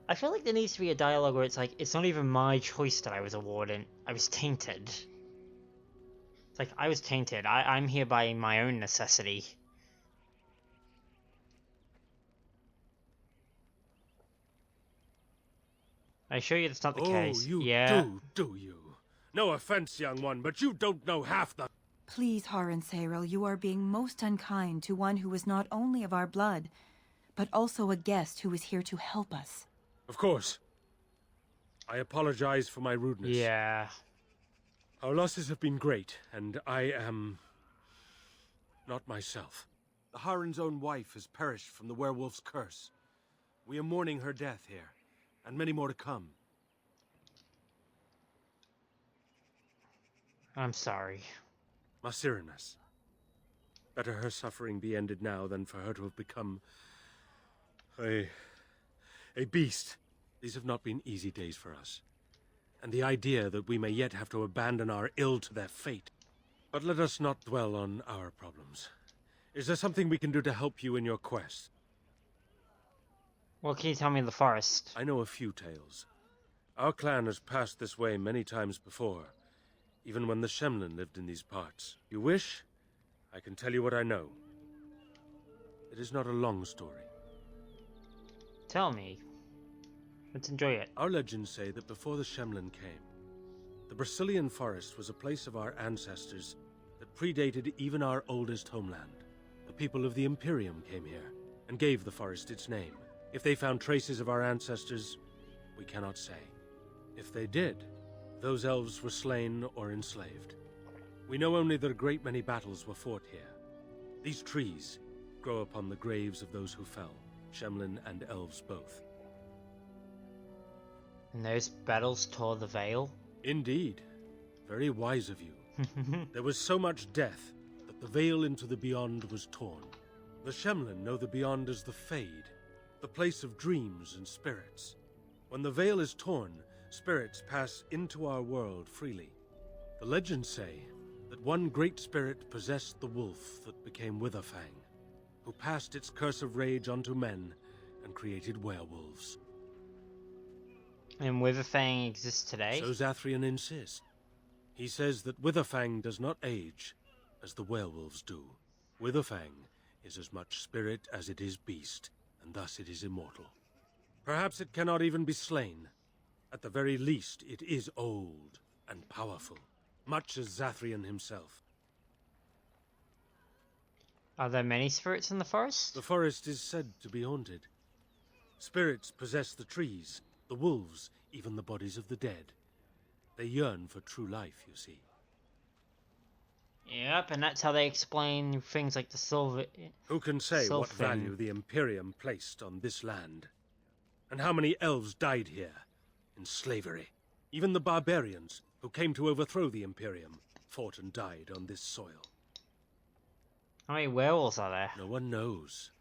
A: I feel like there needs to be a dialogue where it's like, it's not even my choice that I was a warden. I was tainted. It's like, I was tainted. I'm here by my own necessity. I assure you that's not the case.
K: Oh, you
A: yeah.
K: do you? No offense, young one, but you don't know half the...
T: Please, Haran Sayril, you are being most unkind to one who is not only of our blood, but also a guest who is here to help us.
K: Of course. I apologize for my rudeness.
A: Yeah.
K: Our losses have been great, and I am not myself. The Haran's own wife has perished from the werewolf's curse. We are mourning her death here, and many more to come.
A: I'm sorry.
K: Masirinas. Better her suffering be ended now than for her to have become a beast. These have not been easy days for us. And the idea that we may yet have to abandon our ill to their fate. But let us not dwell on our problems. Is there something we can do to help you in your quest?
A: What can you tell me of the forest?
K: I know a few tales. Our clan has passed this way many times before, even when the Shemlin lived in these parts. You wish? I can tell you what I know. It is not a long story.
A: Tell me. Let's enjoy it.
K: Our legends say that before the Shemlin came, the Brazilian forest was a place of our ancestors that predated even our oldest homeland. The people of the Imperium came here and gave the forest its name. If they found traces of our ancestors, we cannot say. If they did, those elves were slain or enslaved. We know only that a great many battles were fought here. These trees grow upon the graves of those who fell, Shemlin and elves both.
A: And those battles tore the veil?
K: Indeed. Very wise of you. There was so much death that the veil into the beyond was torn. The Shemlin know the beyond as the Fade, the place of dreams and spirits. When the veil is torn, spirits pass into our world freely. The legends say that one great spirit possessed the wolf that became Witherfang, who passed its curse of rage onto men and created werewolves.
A: And Witherfang exists today?
K: So Zathrian insists. He says that Witherfang does not age as the werewolves do. Witherfang is as much spirit as it is beast, and thus it is immortal. Perhaps it cannot even be slain. At the very least, it is old and powerful, much as Zathrian himself.
A: Are there many spirits in the forest?
K: The forest is said to be haunted. Spirits possess the trees, the wolves, even the bodies of the dead. They yearn for true life, you see.
A: Yep, and that's how they explain things like the silver...
K: Who can say what value the Imperium placed on this land? And how many elves died here, in slavery? Even the barbarians, who came to overthrow the Imperium, fought and died on this soil.
A: How many werewolves are there?
K: No one knows.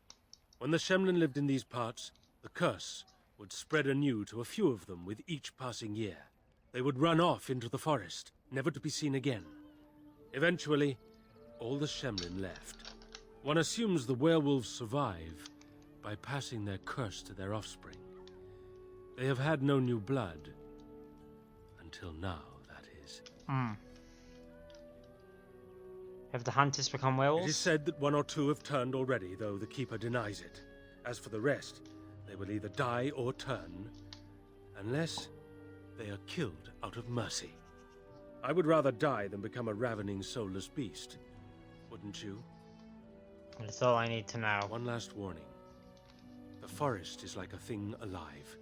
K: When the Shemlin lived in these parts, the curse would spread anew to a few of them with each passing year. They would run off into the forest, never to be seen again. Eventually, all the Shemlin left. One assumes the werewolves survive by passing their curse to their offspring. They have had no new blood. Until now, that is.
A: Have the hunters become werewolves?
K: It is said that one or two have turned already, though the Keeper denies it. As for the rest, they will either die or turn, unless they are killed out of mercy. I would rather die than become a ravening, soulless beast. Wouldn't you?
A: That's all I need to know.
K: One last warning. The forest is like a thing alive.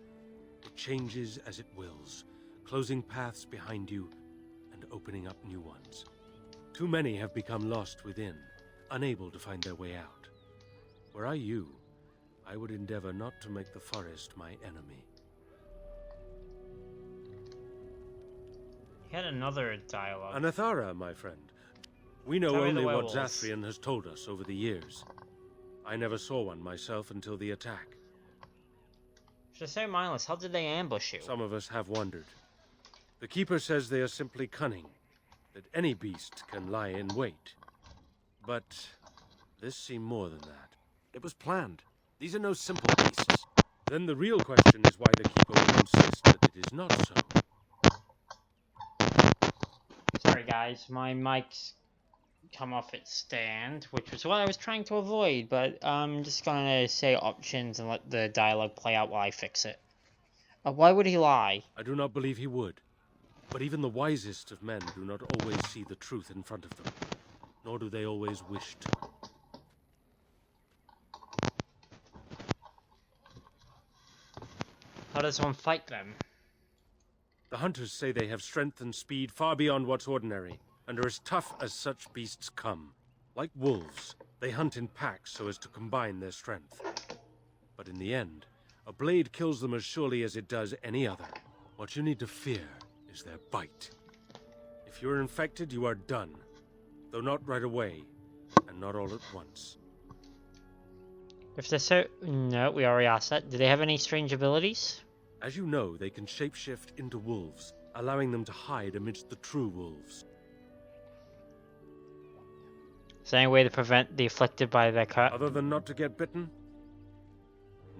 K: It changes as it wills, closing paths behind you and opening up new ones. Too many have become lost within, unable to find their way out. Were I you, I would endeavor not to make the forest my enemy.
A: He had another dialogue.
K: Anathara, my friend. We know
A: Tell me
K: only
A: the
K: what
A: werewolves.
K: Zathrian has told us over the years. I never saw one myself until the attack.
A: Should I say mindless? How did they ambush you?
K: Some of us have wondered. The Keeper says they are simply cunning, that any beast can lie in wait. But this seemed more than that. It was planned. These are no simple beasts. Then the real question is why the Keeper will insist that it is not so.
A: Sorry guys, my mic's come off its stand, which was what I was trying to avoid, but I'm just gonna say options and let the dialogue play out while I fix it. Why would he lie?
K: I do not believe he would. But even the wisest of men do not always see the truth in front of them. nor do they always wish to.
A: How does one fight them?
K: The hunters say they have strength and speed far beyond what's ordinary, and are as tough as such beasts come. Like wolves, they hunt in packs so as to combine their strength. But in the end, a blade kills them as surely as it does any other. What you need to fear is their bite. If you're infected, you are done. Though not right away, and not all at once.
A: If they're so... No, we already asked that. Do they have any strange abilities?
K: As you know, they can shapeshift into wolves, allowing them to hide amidst the true wolves.
A: Is there any way to prevent the afflicted by their cut?
K: Other than not to get bitten?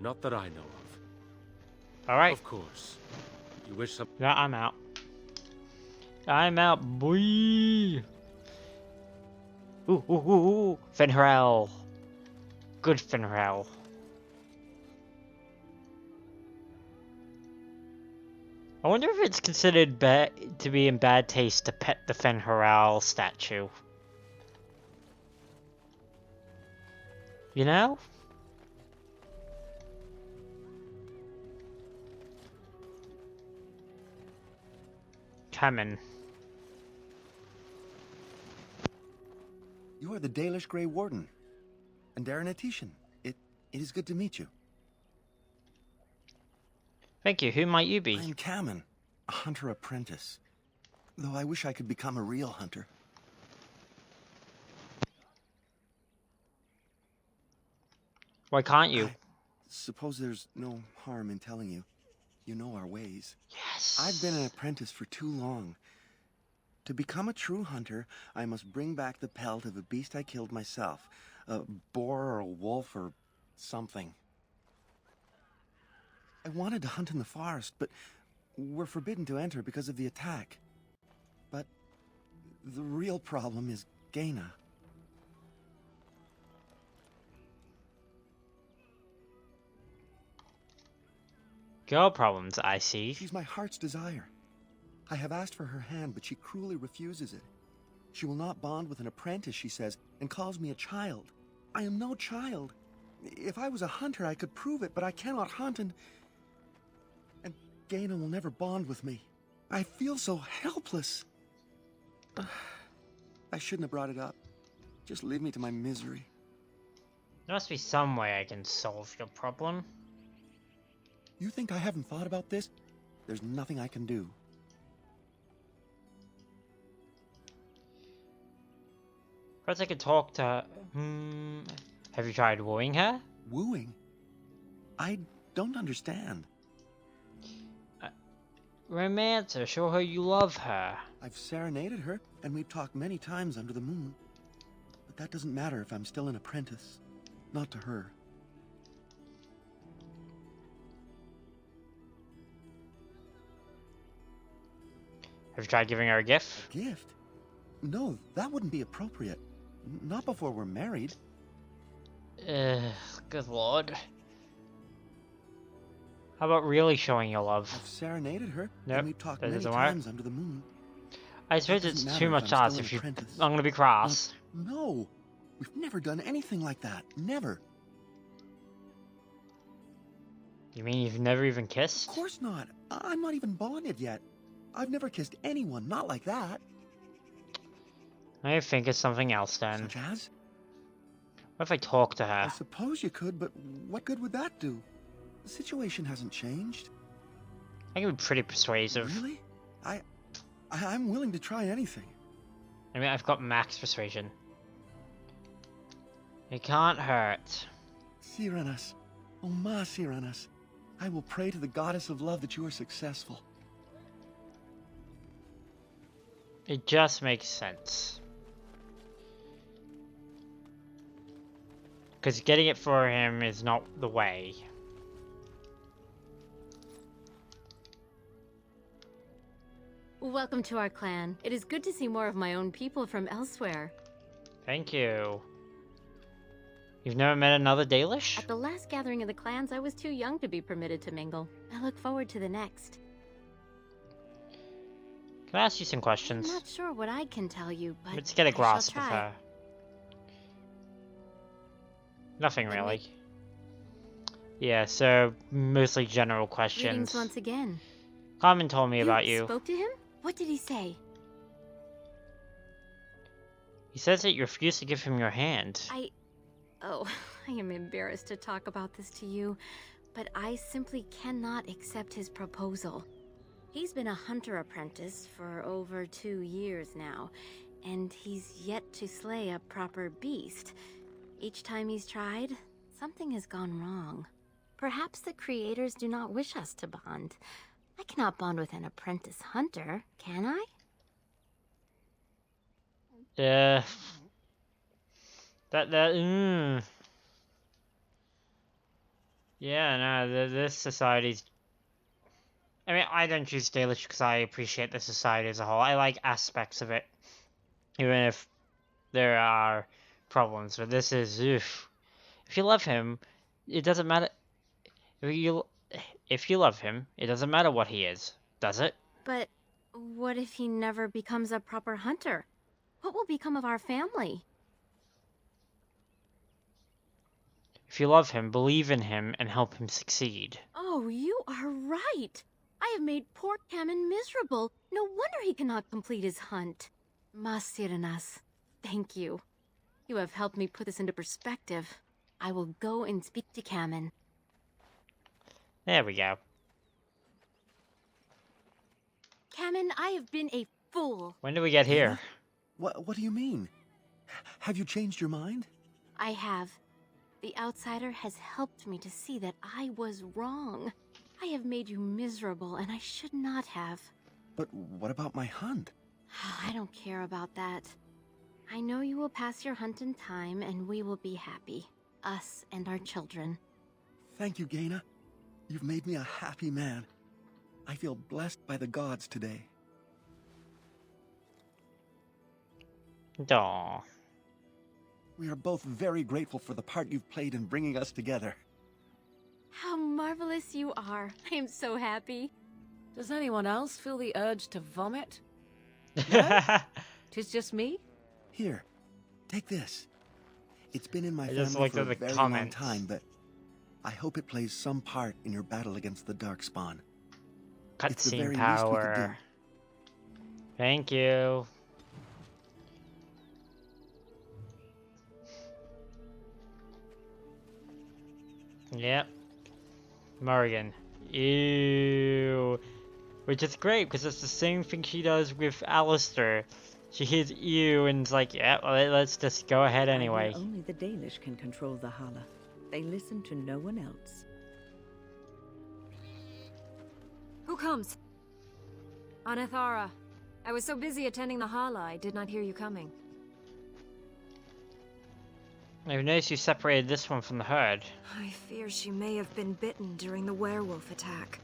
K: Not that I know of.
A: Alright.
K: Of course. You wish some...
A: No, I'm out. I'm out, boy! Ooh, ooh, ooh, ooh! Fenrirel. Good Fenrirel. I wonder if it's considered to be in bad taste to pet the Fenrirel statue. You know? Coming.
F: You are the Dalish Warden. And Daranatishan. It is good to meet you.
A: Thank you. Who might you be?
F: I'm Kamen, a hunter apprentice. Though I wish I could become a real hunter.
A: Why can't you?
F: Suppose there's no harm in telling you. You know our ways.
A: Yes.
F: I've been an apprentice for too long. To become a true hunter, I must bring back the pelt of a beast I killed myself. A boar or a wolf or something. I wanted to hunt in the forest, but we're forbidden to enter because of the attack. But the real problem is Gaina.
A: Girl problems, I see.
F: She's my heart's desire. I have asked for her hand, but she cruelly refuses it. She will not bond with an apprentice, she says, and calls me a child. I am no child. If I was a hunter, I could prove it, but I cannot hunt, and Gaina will never bond with me. I feel so helpless. I shouldn't have brought it up. Just leave me to my misery.
A: There must be some way I can solve your problem.
F: You think I haven't thought about this? There's nothing I can do.
A: Perhaps I could talk to her. Have you tried wooing her?
F: Wooing? I don't understand.
A: Romance her, show her you love her.
F: I've serenaded her, and we've talked many times under the moon. But that doesn't matter if I'm still an apprentice. Not to her.
A: Have you tried giving her a gift?
F: A gift? No, that wouldn't be appropriate. Not before we're married.
A: Good lord. How about really showing your love?
F: I've serenaded her,
A: nope,
F: and we've talked
A: that
F: many
A: doesn't
F: times
A: work.
F: under the moon.
A: I suppose it's too much to ask if you... I'm gonna be cross.
F: No, we've never done anything like that. Never.
A: You mean you've never even kissed?
F: Of course not. I'm not even bonded yet. I've never kissed anyone, not like that.
A: I think it's something else then.
F: Such as?
A: What if I talk to her?
F: I suppose you could, but what good would that do? The situation hasn't changed.
A: I can be pretty persuasive.
F: Really? I'm willing to try anything.
A: I mean, I've got max persuasion. It can't hurt.
F: Cyranas. Oh, ma Cyranas. I will pray to the goddess of love that you are successful.
A: It just makes sense. Because getting it for him is not the way.
U: Welcome to our clan. It is good to see more of my own people from elsewhere.
A: Thank you. You've never met another Dalish?
U: At the last gathering of the clans, I was too young to be permitted to mingle. I look forward to the next.
A: Can I ask you some questions?
U: I'm not sure what I can tell you, but
A: let's get a grasp
U: I
A: of
U: shall try.
A: her. Nothing
U: But
A: really. Yeah, so mostly general questions.
U: Greetings once again.
A: Carmen told me about you.
U: Spoke to him? What did he say?
A: He says that you refused to give him your hand.
U: Oh, I am embarrassed to talk about this to you, but I simply cannot accept his proposal. He's been a hunter apprentice for over 2 years now, and he's yet to slay a proper beast. Each time he's tried, something has gone wrong. Perhaps the creators do not wish us to bond. I cannot bond with an apprentice hunter, can I?
A: Yeah. Yeah, no, this society's... I mean, I don't choose Dalish because I appreciate the society as a whole. I like aspects of it, even if there are problems. But this is, oof. If you love him, it doesn't matter. If you love him, it doesn't matter what he is, does it?
U: But what if he never becomes a proper hunter? What will become of our family?
A: If you love him, believe in him and help him succeed.
U: Oh, you are right. I have made poor Cameron miserable. No wonder he cannot complete his hunt. Masiranas, thank you. You have helped me put this into perspective. I will go and speak to Cameron.
A: There we go.
U: Cameron, I have been a fool.
A: When did we get here?
H: What do you mean? Have you changed your mind?
U: I have. The outsider has helped me to see that I was wrong. I have made you miserable, and I should not have.
H: But what about my hunt?
U: I don't care about that. I know you will pass your hunt in time, and we will be happy. Us and our children.
H: Thank you, Gaina. You've made me a happy man. I feel blessed by the gods today.
A: Aww.
H: We are both very grateful for the part you've played in bringing us together.
U: How marvelous you are. I am so happy.
V: Does anyone else feel the urge to vomit? No? 'Tis just me?
H: Here, take this. It's been in my
A: I just
H: family
A: looked
H: for
A: at
H: a
A: the
H: very
A: comments.
H: long time, but I hope it plays some part in your battle against the Darkspawn. It's the
A: Cutscene
H: very least we could do.
A: power. Thank you. Yep. Morrigan. Ew. Which is great, because it's the same thing she does with Alistair. She hears ew and is like, yeah, well, let's just go ahead anyway.
S: Only the Dalish can control the Hala. They listen to no one else.
W: Who comes? Anathara. I was so busy attending the Hala, I did not hear you coming.
A: I've noticed you separated this one from the herd.
W: I fear she may have been bitten during the werewolf attack.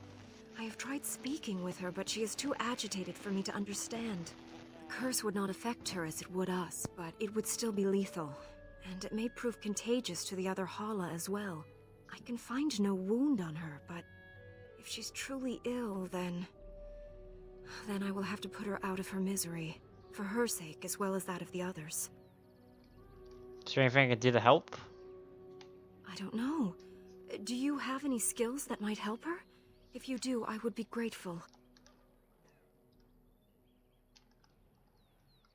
W: I have tried speaking with her, but she is too agitated for me to understand. The curse would not affect her as it would us, but it would still be lethal. And it may prove contagious to the other Hala as well. I can find no wound on her, but if she's truly ill, then I will have to put her out of her misery. For her sake, as well as that of the others.
A: Is there anything I can do to help?
W: I don't know. Do you have any skills that might help her? If you do, I would be grateful.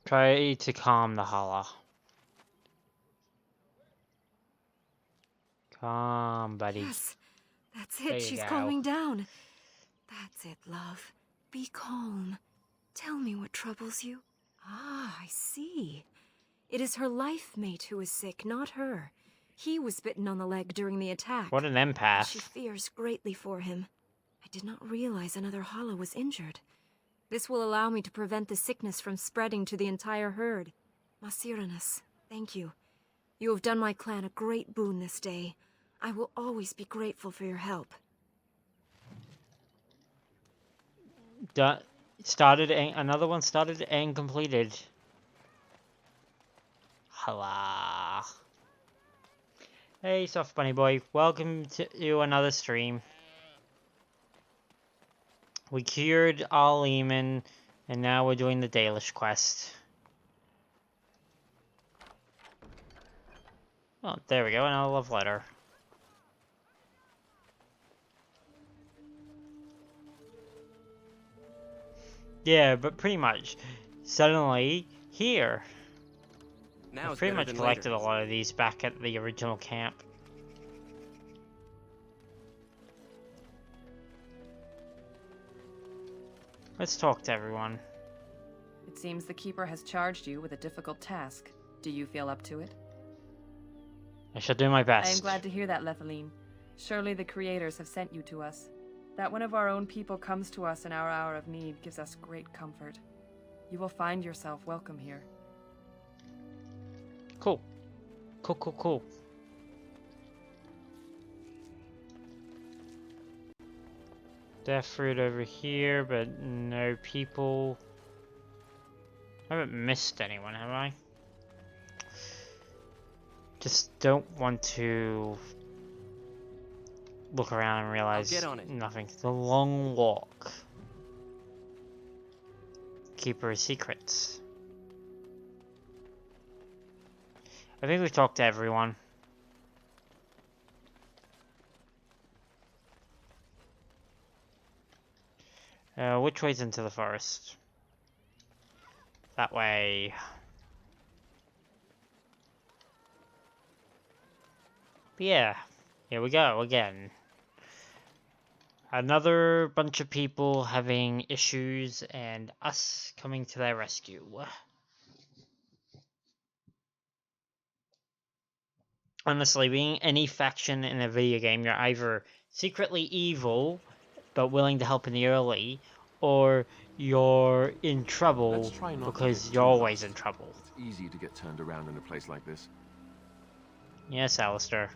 A: Try to calm the Hala. Calm, buddy.
W: Yes, that's
A: There
W: it.
A: you
W: She's
A: go.
W: calming down. That's it, love. Be calm. Tell me what troubles you. Ah, I see. It is her life mate who is sick, not her. He was bitten on the leg during the attack.
A: What an empath.
W: She fears greatly for him. I did not realize another Hala was injured. This will allow me to prevent the sickness from spreading to the entire herd. Masiranas, thank you. You have done my clan a great boon this day. I will always be grateful for your help.
A: Another one started and completed. Hala. Hey, Soft Bunny Boy. Welcome to another stream. We cured all Lehman, and now we're doing the Dalish quest. Oh, there we go, another love letter. Yeah, but pretty much, suddenly, here.
Q: Now
A: I've pretty much collected a lot of these back at the original camp. Let's talk to everyone.
N: It seems the Keeper has charged you with a difficult task. Do you feel up to it?
A: I shall do my best.
N: I am glad to hear that, Lethaline. Surely the Creators have sent you to us. That one of our own people comes to us in our hour of need gives us great comfort. You will find yourself welcome here.
A: Cool. Cool. Death fruit over here, but no people. I haven't missed anyone, have I? Just don't want to look around and realize nothing. It's a long walk. Keeper of secrets. I think we've talked to everyone. Which way's into the forest? That way. But yeah, here we go again. Another bunch of people having issues and us coming to their rescue. Honestly, being any faction in a video game, you're either secretly evil but willing to help in the early, or you're in trouble because you're always in trouble.
B: It's easy to get turned around in a place like this.
A: Yes, Alistair.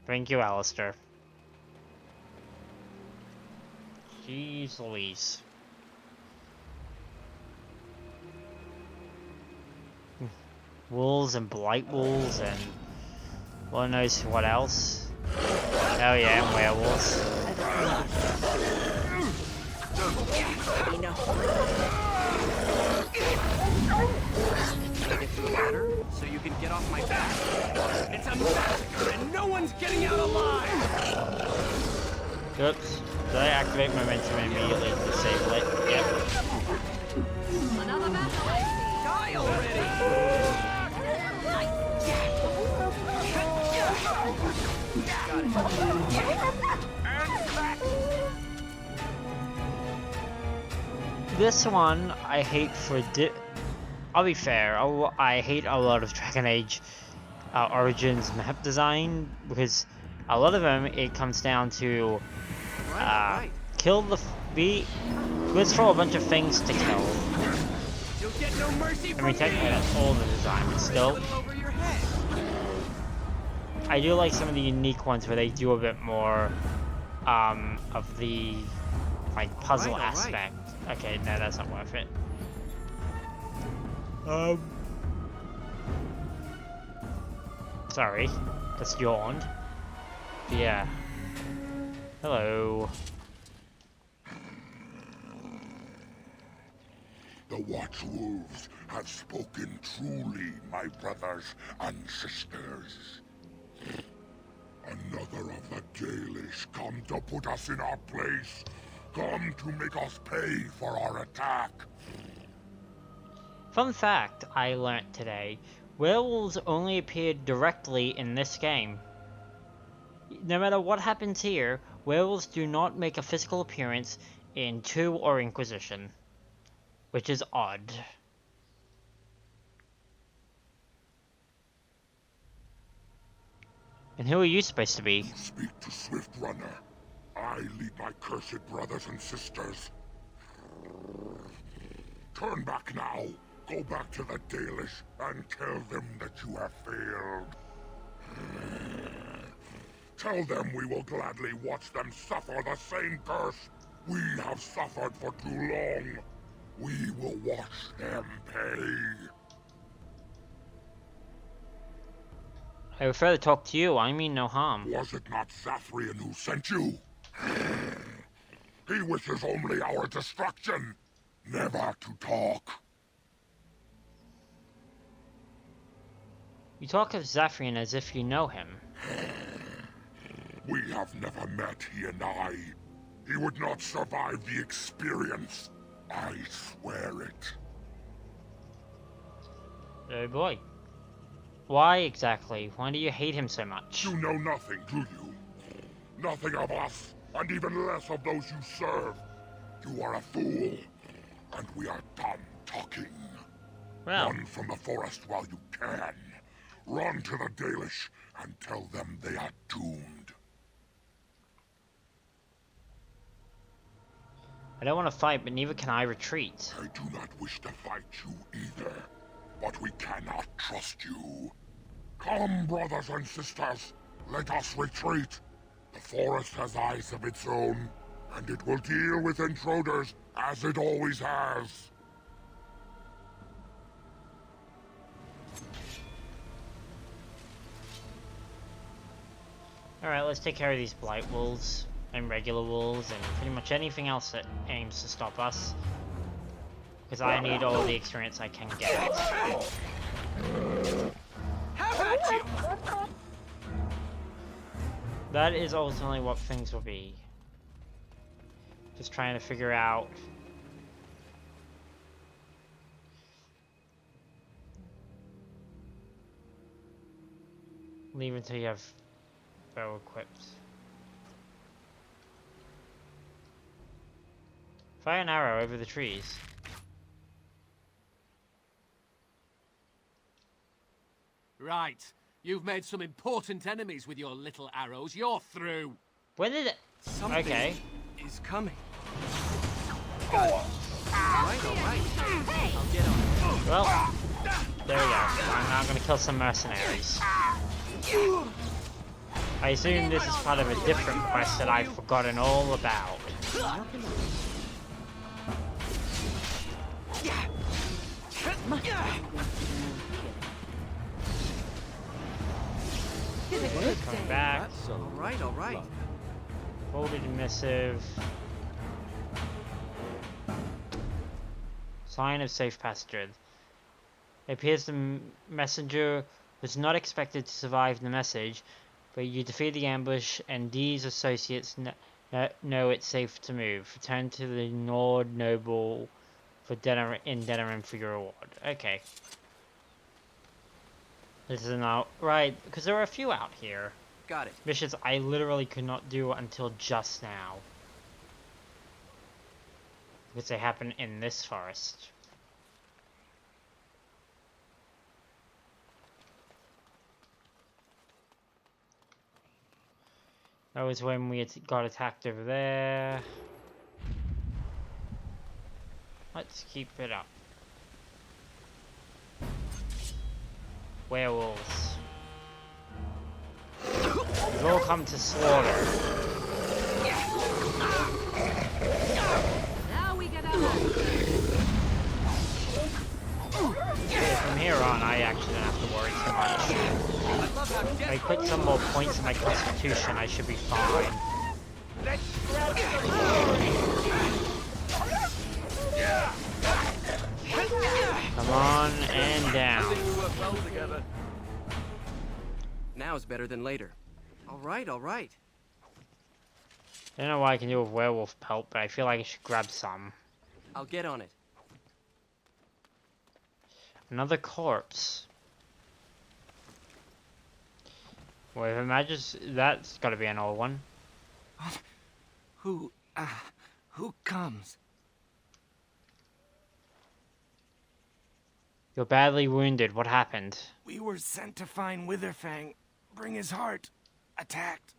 A: Thank you, Alistair. Jeez Louise. Wolves and blight wolves and Lord knows what else. Oh yeah, and werewolves.
O: So you can get off my back? It's a massacre and no one's getting out alive!
A: Oops. Did I activate momentum immediately to disable it? Yep.
P: Another battle I see.
O: Die already!
A: This one I hate for I'll be fair, I hate a lot of Dragon Age Origins map design because a lot of them it comes down to kill the let's throw a bunch of things to kill.
O: You'll get no mercy
A: I mean technically that's all the design, but still. I do like some of the unique ones where they do a bit more of the like puzzle aspect. Okay, no, that's not worth it. Sorry, just yawned. Yeah. Hello.
C: The Watchwolves have spoken truly, my brothers and sisters. Another of the Dalish come to put us in our place. Come to make us pay for our attack.
A: Fun fact I learnt today. Werewolves only appeared directly in this game. No matter what happens here, werewolves do not make a physical appearance in 2 or Inquisition. Which is odd. And who are you supposed to be?
C: Speak to Swift-Runner. I lead my cursed brothers and sisters. Turn back now. Go back to the Dalish and tell them that you have failed. Tell them we will gladly watch them suffer the same curse we have suffered for too long. We will watch them pay.
A: I prefer to talk to you. I mean no harm.
C: Was it not Zathrian who sent you? He wishes only our destruction, never to talk.
A: You talk of Zephyrin as if you know him.
C: We have never met, he and I. He would not survive the experience. I swear it.
A: Oh boy. Why exactly? Why do you hate him so much?
C: You know nothing, do you? Nothing of us, and even less of those you serve. You are a fool, and we are done talking.
A: Well.
C: Run from the forest while you can. Run to the Dalish and tell them they are doomed.
A: I don't want to fight, but neither can I retreat.
C: I do not wish to fight you either, but we cannot trust you. Come, brothers and sisters, let us retreat. The forest has eyes of its own, and it will deal with intruders as it always has.
A: Alright, let's take care of these blight wolves, and regular wolves, and pretty much anything else that aims to stop us. Because I need all the experience I can get.
O: How about you?
A: That is ultimately what things will be. Just trying to figure out... Leave until you have bow equipped. Fire an arrow over the trees.
O: Right. You've made some important enemies with your little arrows. You're through.
A: When did it...
O: Something
A: okay.
O: is coming. Got it. Right, all right. I'll get on it.
A: Well, there we go. I'm now going to kill some mercenaries. I assume this is part of a different quest that I've forgotten all about. Coming back.
O: All right.
A: Folded missive. Sign of safe passage. It appears the messenger was not expected to survive the message, but you defeat the ambush and Dee's associates know it's safe to move. Return to the Nord Noble for Denerim for your reward. Okay. This is now right, because there are a few out here.
O: Got it.
A: Missions I literally could not do until just now. Because they happen in this forest. That was when we got attacked over there. Let's keep it up. Werewolves. We've all come to slaughter.
V: Now we get out.
A: From here on, I actually don't have to worry too much. If I put some more points in my constitution, I should be fine. Come on, and down.
O: Now's better than later. All right.
A: I don't know what I can do with werewolf pelt, but I feel like I should grab some.
O: I'll get on it.
A: Another corpse. Wait, imagine that's got to be an old one.
H: Who comes?
A: You're badly wounded. What happened?
H: We were sent to find Witherfang. Bring his heart. Attacked.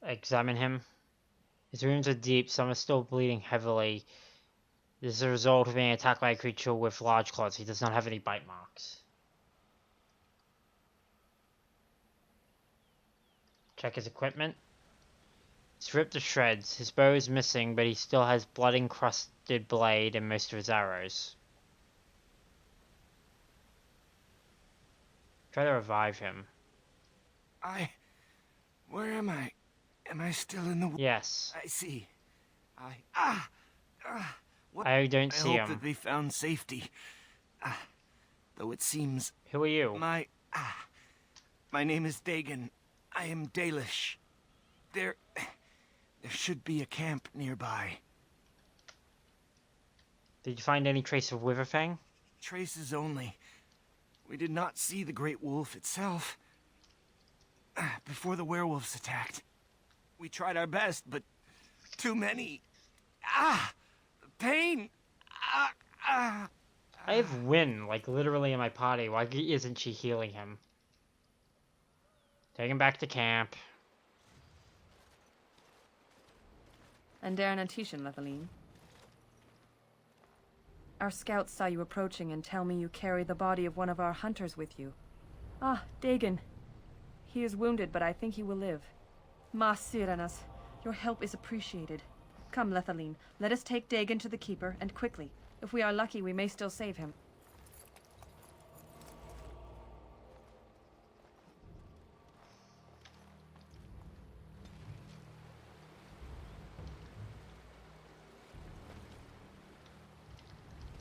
A: Examine him. His wounds are deep, some are still bleeding heavily. This is a result of being attacked by a creature with large claws. He does not have any bite marks. Check his equipment. It's ripped to shreds. His bow is missing, but he still has blood-encrusted blade and most of his arrows. Try to revive him.
H: Where am I? Am I still in the...
A: Yes.
H: I see. What?
A: I don't see
H: I hope
A: him.
H: that they found safety. Though it seems...
A: Who are you?
H: My name is Dagon. I am Dalish. There should be a camp nearby.
A: Did you find any trace of Witherfang?
H: Traces only. We did not see the great wolf itself. Before the werewolves attacked. We tried our best, but too many. Pain!
A: I have Win, like, literally in my party. Why isn't she healing him? Take him back to camp.
N: And Darren and Tishan, Lethaline. Our scouts saw you approaching and tell me you carry the body of one of our hunters with you. Ah, Dagon. He is wounded, but I think he will live. Mas Sirenas, your help is appreciated. Come, Lethaline, let us take Dagon to the Keeper, and quickly. If we are lucky, we may still save him.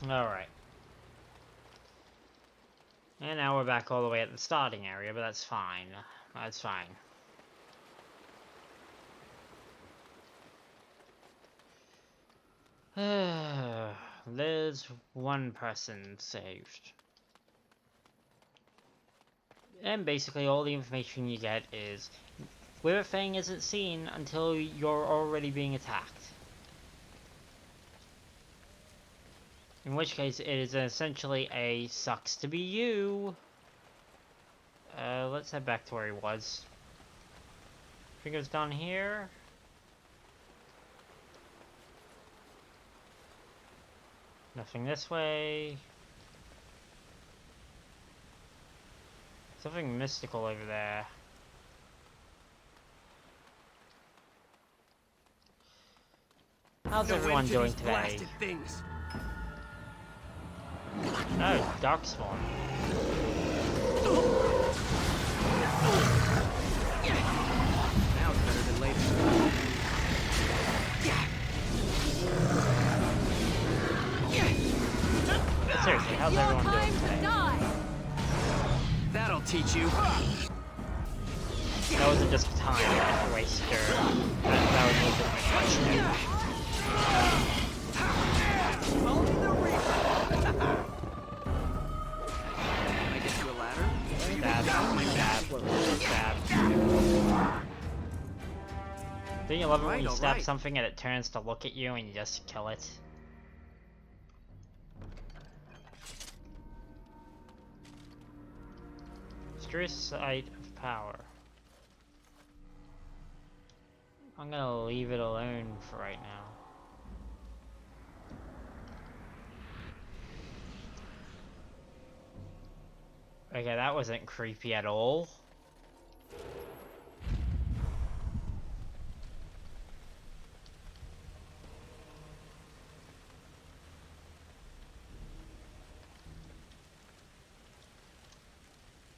A: Alright. And now we're back all the way at the starting area, but that's fine. That's fine. There's one person saved. And basically all the information you get is Witherfang isn't seen until you're already being attacked. In which case it is essentially a sucks to be you. Let's head back to where he was. I think it was down here. Nothing this way. Something mystical over there. How's everyone doing today? Oh, Darkspawn.
O: Now it's better than later.
A: Seriously, how's everyone doing today?
O: That'll teach you.
A: That wasn't just a time waster. That was legit my question.
O: Only the real. Can I get you a ladder?
A: Stab. Don't you love it when you stab something and it turns to look at you and you just kill it? Mysterious site of power. I'm gonna leave it alone for right now. Okay, that wasn't creepy at all.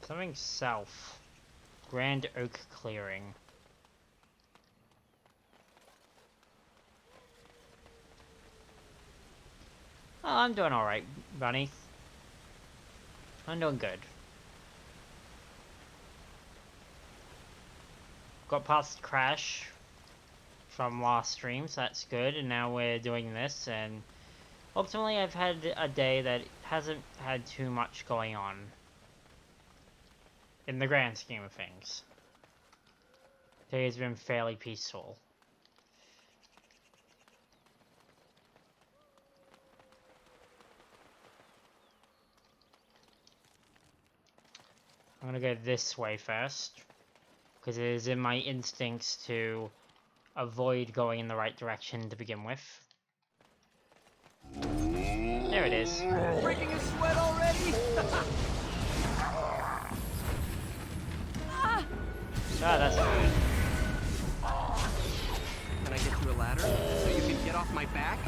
A: Something south. Grand Oak Clearing. Oh, I'm doing alright, Bunny. I'm doing good. Got past Crash from last stream, so that's good, and now we're doing this, and ultimately I've had a day that hasn't had too much going on in the grand scheme of things. Today has been fairly peaceful. I'm gonna go this way first, because it is in my instincts to avoid going in the right direction to begin with. There it is.
O: Breaking a sweat already?
A: Ah, that's good.
O: Can I get you a ladder so you can get off my back?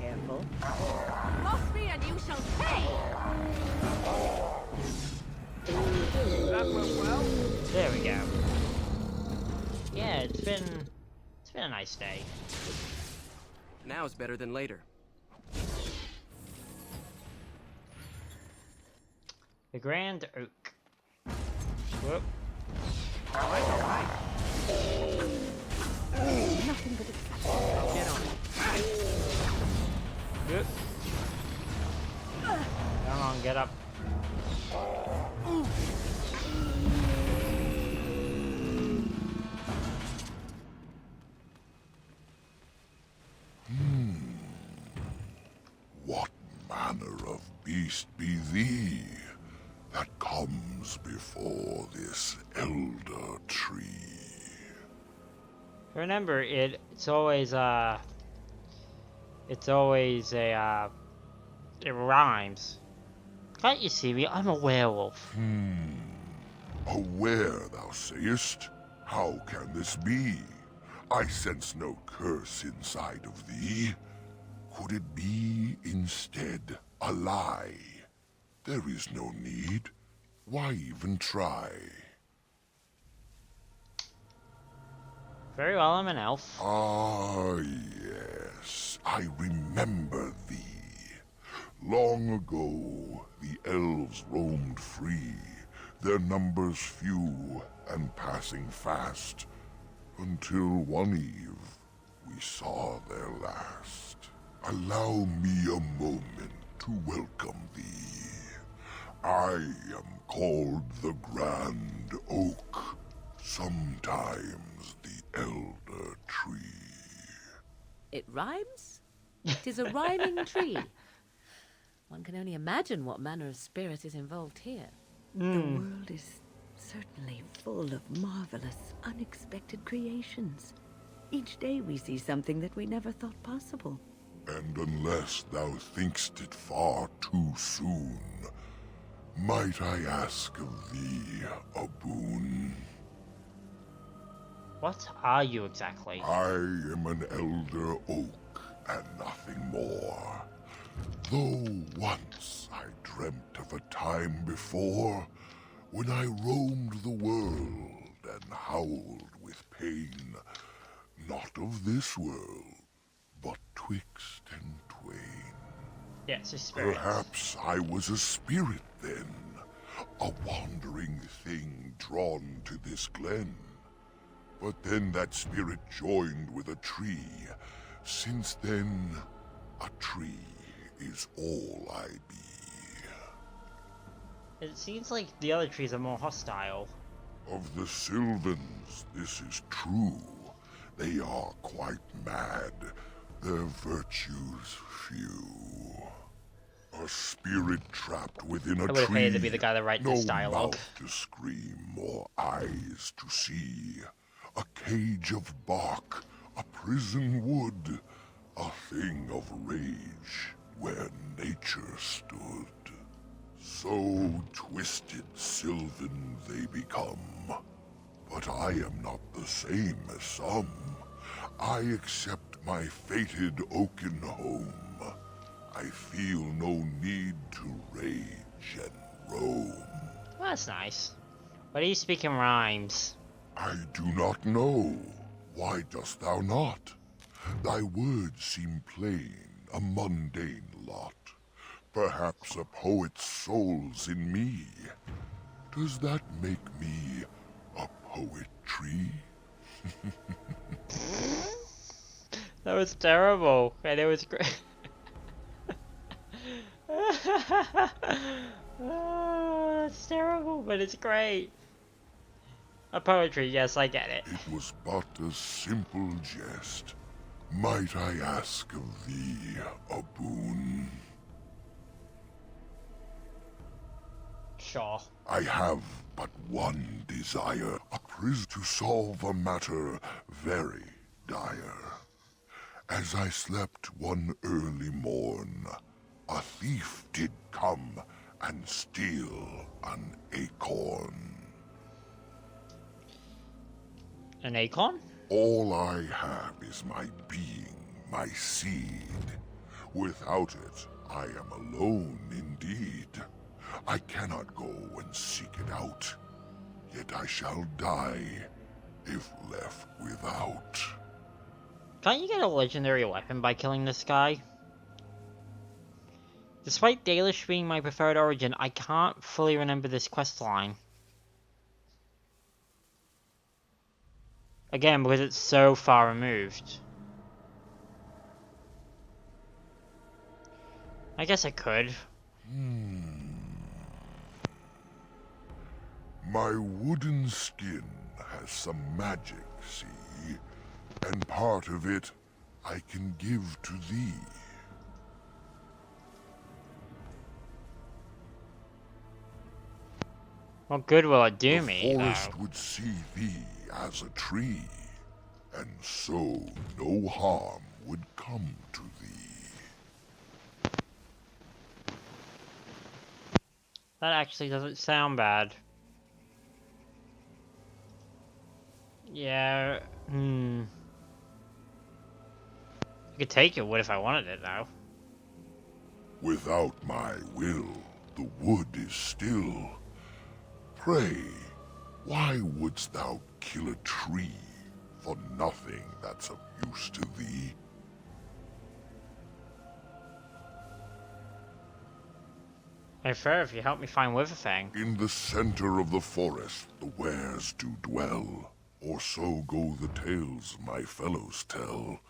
L: Careful.
P: Cross me and you shall pay!
O: That went well.
A: There we go. yeah, it's been a nice day.
O: Now's better than later.
A: The Grand Oak. Whoop.
O: All right.
P: Nothing but excitement.
O: I'll get on it.
A: Good. Come on, get up.
C: What manner of beast be thee that comes before this elder tree?
A: Remember, it's always a it rhymes. Can't you see me? I'm a werewolf.
C: Aware, thou sayest? How can this be? I sense no curse inside of thee. Could it be, instead, a lie? There is no need. Why even try?
A: Very well, I'm an elf.
C: Ah, yes. I remember thee. Long ago, the elves roamed free, their numbers few and passing fast, until one eve we saw their last. Allow me a moment to welcome thee. I am called the Grand Oak, sometimes the Elder Tree.
V: It rhymes? 'Tis a rhyming tree. One can only imagine what manner of spirit is involved here.
S: The world is certainly full of marvelous, unexpected creations. Each day we see something that we never thought possible.
C: And unless thou thinkst it far too soon, might I ask of thee a boon?
A: What are you exactly?
C: I am an elder oak and nothing more. Though once I dreamt of a time before when I roamed the world and howled with pain, not of this world, but twixt and twain.
A: Yes, a spirit.
C: Perhaps I was a spirit then, a wandering thing drawn to this glen. But then that spirit joined with a tree. Since then, a tree is all I be.
A: It seems like the other trees are more hostile.
C: Of the Sylvans, this is true. They are quite mad, their virtues few. A spirit trapped within a
A: I would have
C: tree.
A: hated to be the guy that writes
C: No
A: this dialogue.
C: mouth to scream or eyes to see. A cage of bark, a prison wood, a thing of rage where nature stood. So twisted Sylvan they become. But I am not the same as some. I accept my fated oaken home. I feel no need to rage and roam.
A: Well, that's nice. Why do you speak in rhymes?
C: I do not know. Why dost thou not? Thy words seem plain, a mundane lot. Perhaps a poet's soul's in me. Does that make me a poetry?
A: That was terrible, and it was great. Oh, that's terrible, but it's great. A poetry, yes, I get it.
C: It was but a simple jest. Might I ask of thee a boon?
A: Sure.
C: I have but one desire, a prison to solve a matter very dire. As I slept one early morn, a thief did come and steal an acorn.
A: An acorn?
C: All I have is my being, my seed. Without it, I am alone indeed. I cannot go and seek it out, yet I shall die if left without.
A: Can't you get a legendary weapon by killing this guy? Despite Dalish being my preferred origin, I can't fully remember this questline. Again, because it's so far removed. I guess I could.
C: My wooden skin has some magic, see? And part of it I can give to thee.
A: What good will it do
C: the
A: me,
C: forest
A: though?
C: would see thee as a tree, and so no harm would come to thee.
A: That actually doesn't sound bad. Yeah, I could take your wood if I wanted it, though.
C: Without my will, the wood is still. Pray, why wouldst thou kill a tree for nothing that's of use to thee?
A: I prefer if you help me find Witherfang.
C: In the center of the forest the wares do dwell, or so go the tales my fellows tell.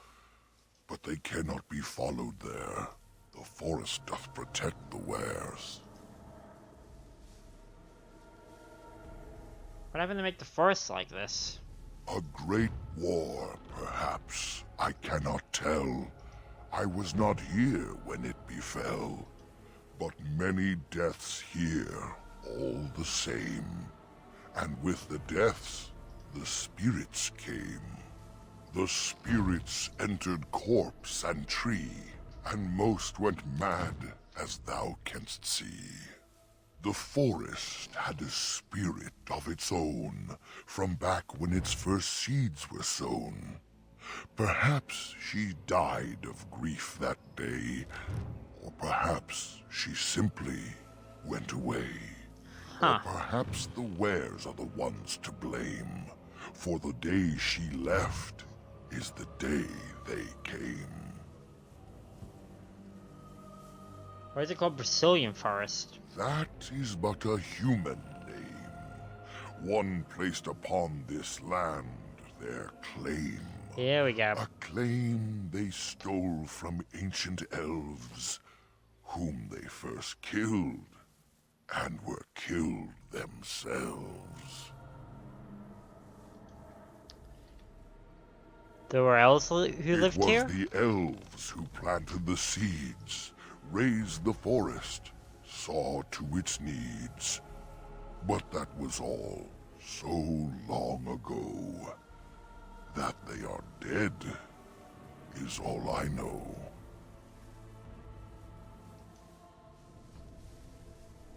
C: But they cannot be followed there. The forest doth protect the wares.
A: What happened to make the forest like this?
C: A great war, perhaps. I cannot tell. I was not here when it befell. But many deaths here, all the same. And with the deaths, the spirits came. The spirits entered corpse and tree, and most went mad, as thou canst see. The forest had a spirit of its own, from back when its first seeds were sown. Perhaps she died of grief that day, or perhaps she simply went away. Or perhaps the wares are the ones to blame, for the day she left is the day they came.
A: Why is it called Brazilian Forest?
C: That is but a human name, one placed upon this land, their claim.
A: Here we go.
C: A claim they stole from ancient elves, whom they first killed, and were killed themselves.
A: There were elves who lived here?
C: It was the elves who planted the seeds, raised the forest, saw to its needs. But that was all so long ago. That they are dead is all I know.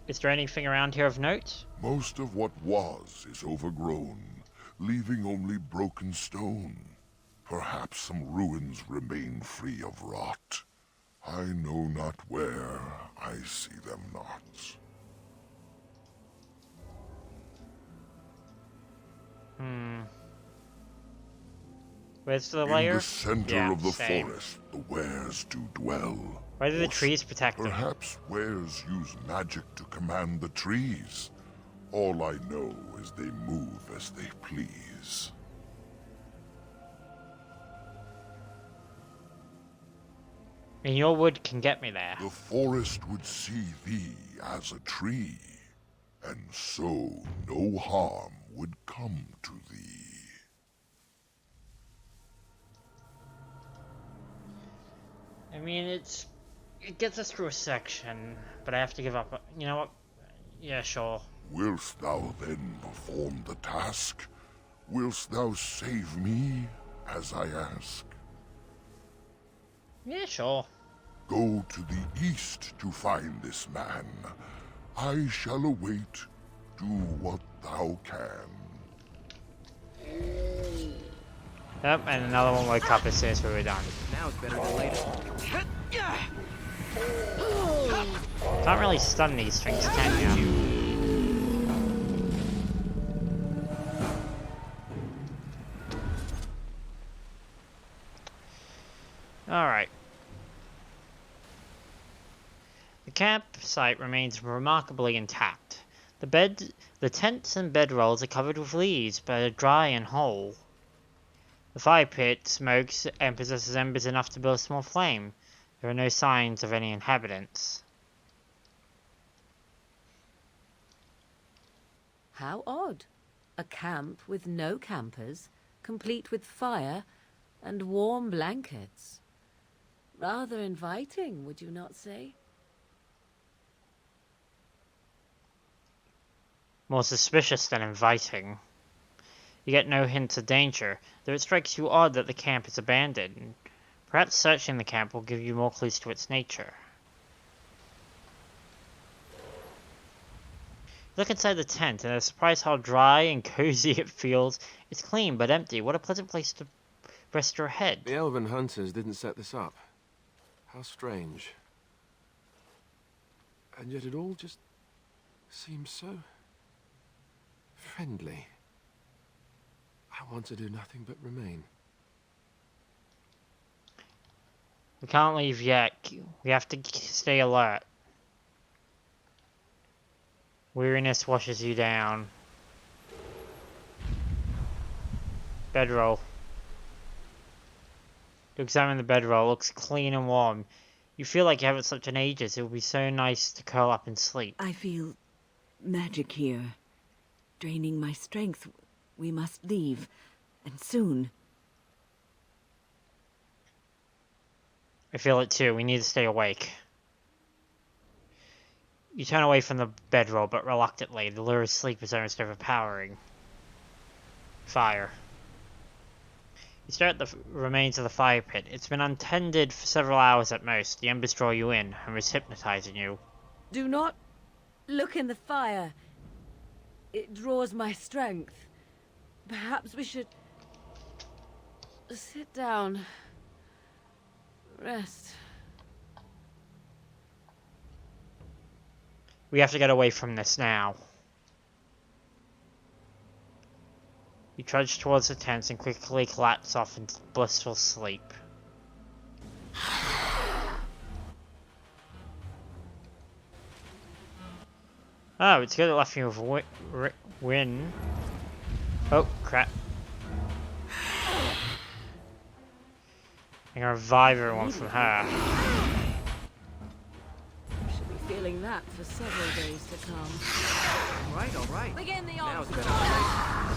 A: Is there anything around here of note?
C: Most of what was is overgrown, leaving only broken stone. Perhaps some ruins remain free of rot. I know not where, I see them not.
A: Where's the layer?
C: In the center of the forest, the wares do dwell.
A: Why do the trees protect them?
C: Perhaps wares use magic to command the trees. All I know is they move as they please.
A: And your wood can get me there.
C: The forest would see thee as a tree, and so no harm would come to thee.
A: I mean, it gets us through a section, but I have to give up. You know what? Yeah, sure.
C: Willst thou then perform the task? Willst thou save me, as I ask?
A: Yeah, sure.
C: Go to the east to find this man. I shall await. Do what thou can.
A: Yep, and another one woke up as soon as we were done.
O: Now it's better than later.
A: Can't really stun these things, can you? Alright. The campsite remains remarkably intact. The tents and bedrolls are covered with leaves, but are dry and whole. The fire pit smokes and possesses embers enough to build a small flame. There are no signs of any inhabitants.
V: How odd. A camp with no campers, complete with fire and warm blankets. Rather inviting, would you not say?
A: More suspicious than inviting. You get no hint of danger, though it strikes you odd that the camp is abandoned. Perhaps searching the camp will give you more clues to its nature. Look inside the tent and are surprised how dry and cozy it feels. It's clean but empty. What a pleasant place to rest your head.
D: The elven hunters didn't set this up. How strange. And yet it all just seems so friendly. I want to do nothing but remain.
A: We can't leave yet. We have to stay alert. Weariness washes you down. Bedroll. You examine the bedroll. It looks clean and warm. You feel like you haven't slept in ages. It would be so nice to curl up and sleep.
S: I feel magic here, draining my strength. We must leave, and soon.
A: I feel it too. We need to stay awake. You turn away from the bedroll, but reluctantly. The lure of sleep is almost overpowering. Fire. You stare at the remains of the fire pit. It's been untended for several hours at most. The embers draw you in and is hypnotizing you.
V: Do not look in the fire. It draws my strength. Perhaps we should sit down. Rest.
A: We have to get away from this now. You trudge towards the tents and quickly collapse off into blissful sleep. Oh, it's good it left me with win. Oh, crap. I'm gonna revive everyone from her.
V: Should be feeling that for several days to come.
O: All right.
V: Begin the
O: Now's
V: onslaught.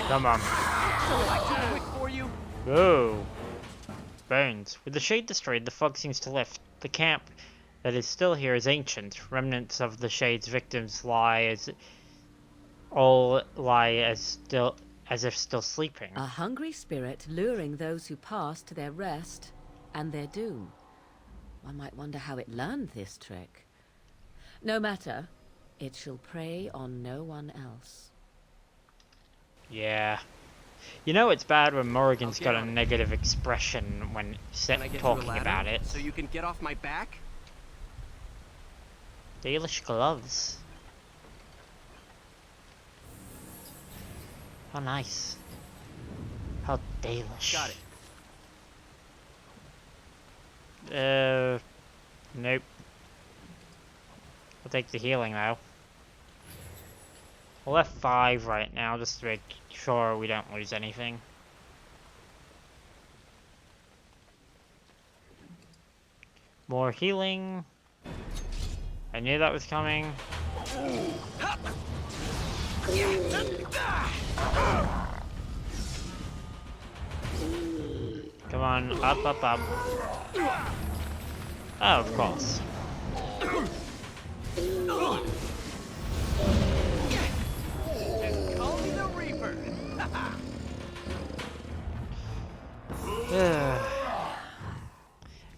A: Come on.
O: Too quick for you.
A: Whoa. Bones. With the shade destroyed, the fog seems to lift. The camp that is still here is ancient. Remnants of the shade's victims lie as if still sleeping.
V: A hungry spirit luring those who pass to their rest and their doom. One might wonder how it learned this trick. No matter, it shall prey on no one else.
A: Yeah. You know it's bad when Morrigan's got a negative expression when
O: Can I get you a
A: talking
O: ladder
A: about it.
O: so you can get off my back?
A: Dalish gloves. How nice. How Dalish.
O: Got
A: it. Nope. I'll take the healing though. We'll F5 right now just to make sure we don't lose anything. More healing. I knew that was coming. Come on, up, up, up. Oh, of course.
O: Call me the Reaper.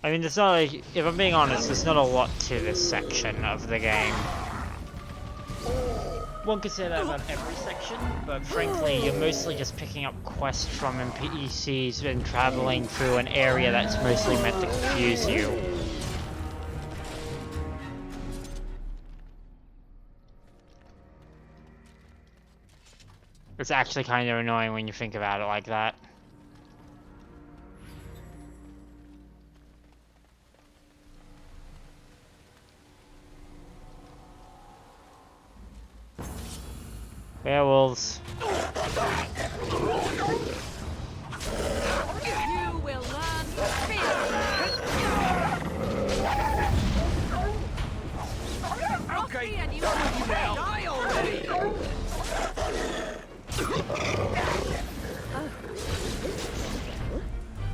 A: I mean, there's not like, if I'm being honest, there's not a lot to this section of the game. One could say that about every section, but frankly, you're mostly just picking up quests from NPCs and traveling through an area that's mostly meant to confuse you. It's actually kind of annoying when you think about it like that. Werewolves.
P: You will learn fear.
O: Okay, and you die already.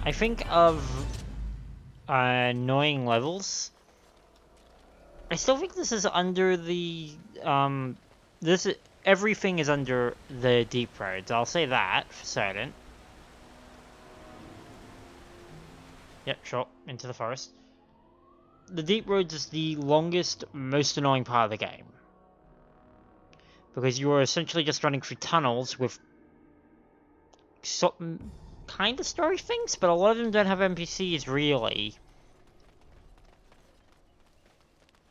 A: I think of annoying levels. I still think this is under the everything is under the deep roads. I'll say that for certain. Yep, sure, into the forest. The deep roads is the longest, most annoying part of the game. Because you are essentially just running through tunnels with some kind of story things, but a lot of them don't have NPCs really.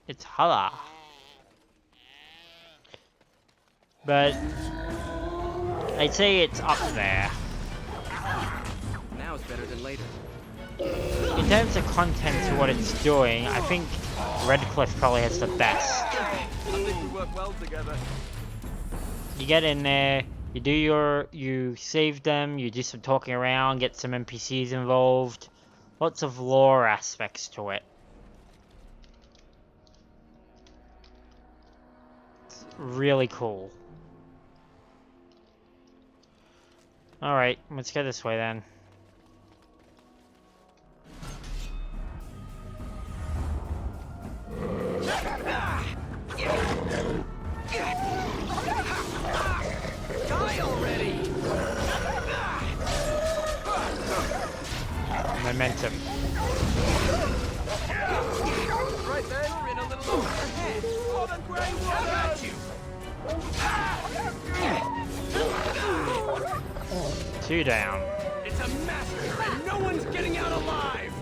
A: It's harder. But I'd say it's up there.
O: Now it's better than later.
A: In terms of content to what it's doing, I think Redcliffe probably has the best.
O: I think we work well together.
A: You get in there, you save them, you do some talking around, get some NPCs involved. Lots of lore aspects to it. It's really cool. Alright, let's go this way then.
O: Die already!
A: Momentum.
O: Right then, we're in a little over your head. Oh, the Grey Wolf got you!
A: 2 down.
O: It's a massacre and no one's getting out alive!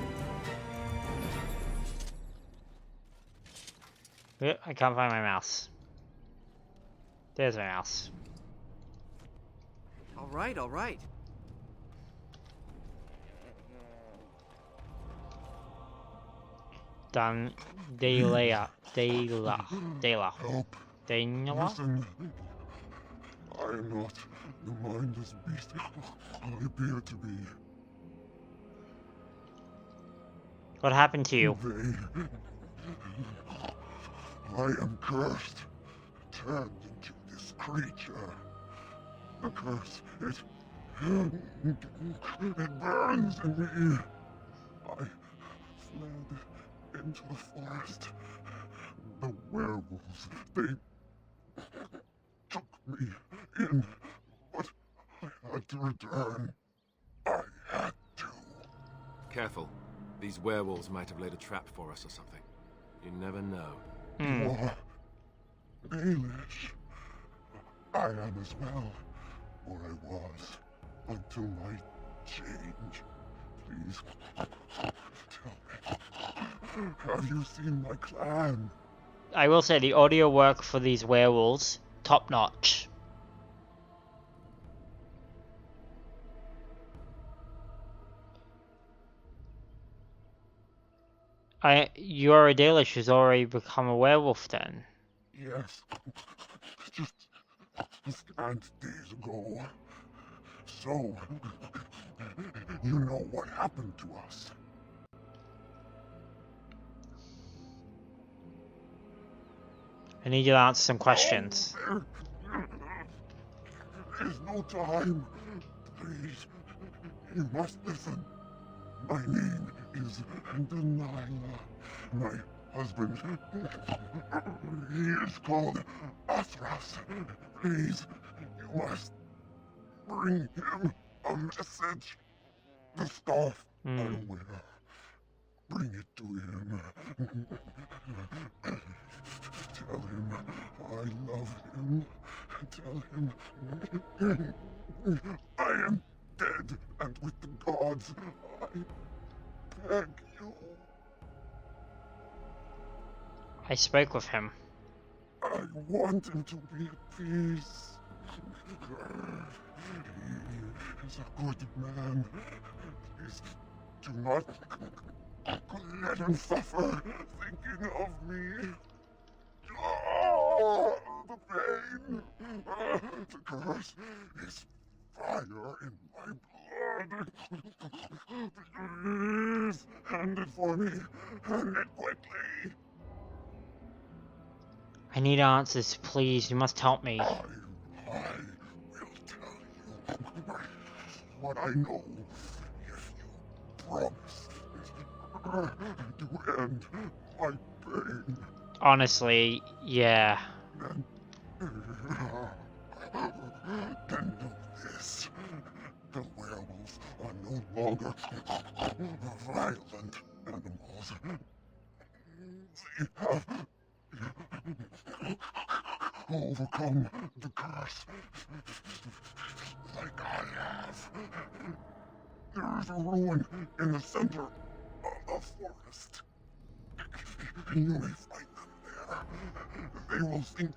A: I can't find my mouse. There's my mouse.
O: All right.
A: Done. Dela.
C: Help.
A: Daniela?
C: Listen. I am not the mindless beast I appear to be.
A: What happened to you?
C: I am cursed, turned into this creature. The curse, it burns in me. I fled into the forest. The werewolves, they took me in, but I had to return. I had to.
D: Careful. These werewolves might have laid a trap for us or something. You never know.
C: You are Dalish. I am as well, or I was, until my change. Please, tell me, have you seen my clan?
A: I will say the audio work for these werewolves, top notch. You're a Dalish who's already become a werewolf then?
C: Yes, just scant days ago. So, you know what happened to us.
A: I need you to answer some questions.
C: There's no time. Please, you must listen. My name is Dalilah. My husband, he is called Athras. Please, you must bring him a message. The staff I wear. Bring it to him. Tell him I love him. Tell him I am dead and with the gods. I beg you.
A: I spoke with him.
C: I want him to be at peace. He is a good man. Please do not let him suffer thinking of me. Oh, the pain. The curse is fire in my blood. Please, hand it for me. Hand it quickly.
A: I need answers, please. You must help me.
C: I will tell you what I know if you promise to end my pain.
A: Honestly, yeah.
C: Then know this. The werewolves are no longer violent animals. They have overcome the curse like I have. There is a ruin in the center of the forest. You may find them there. They will think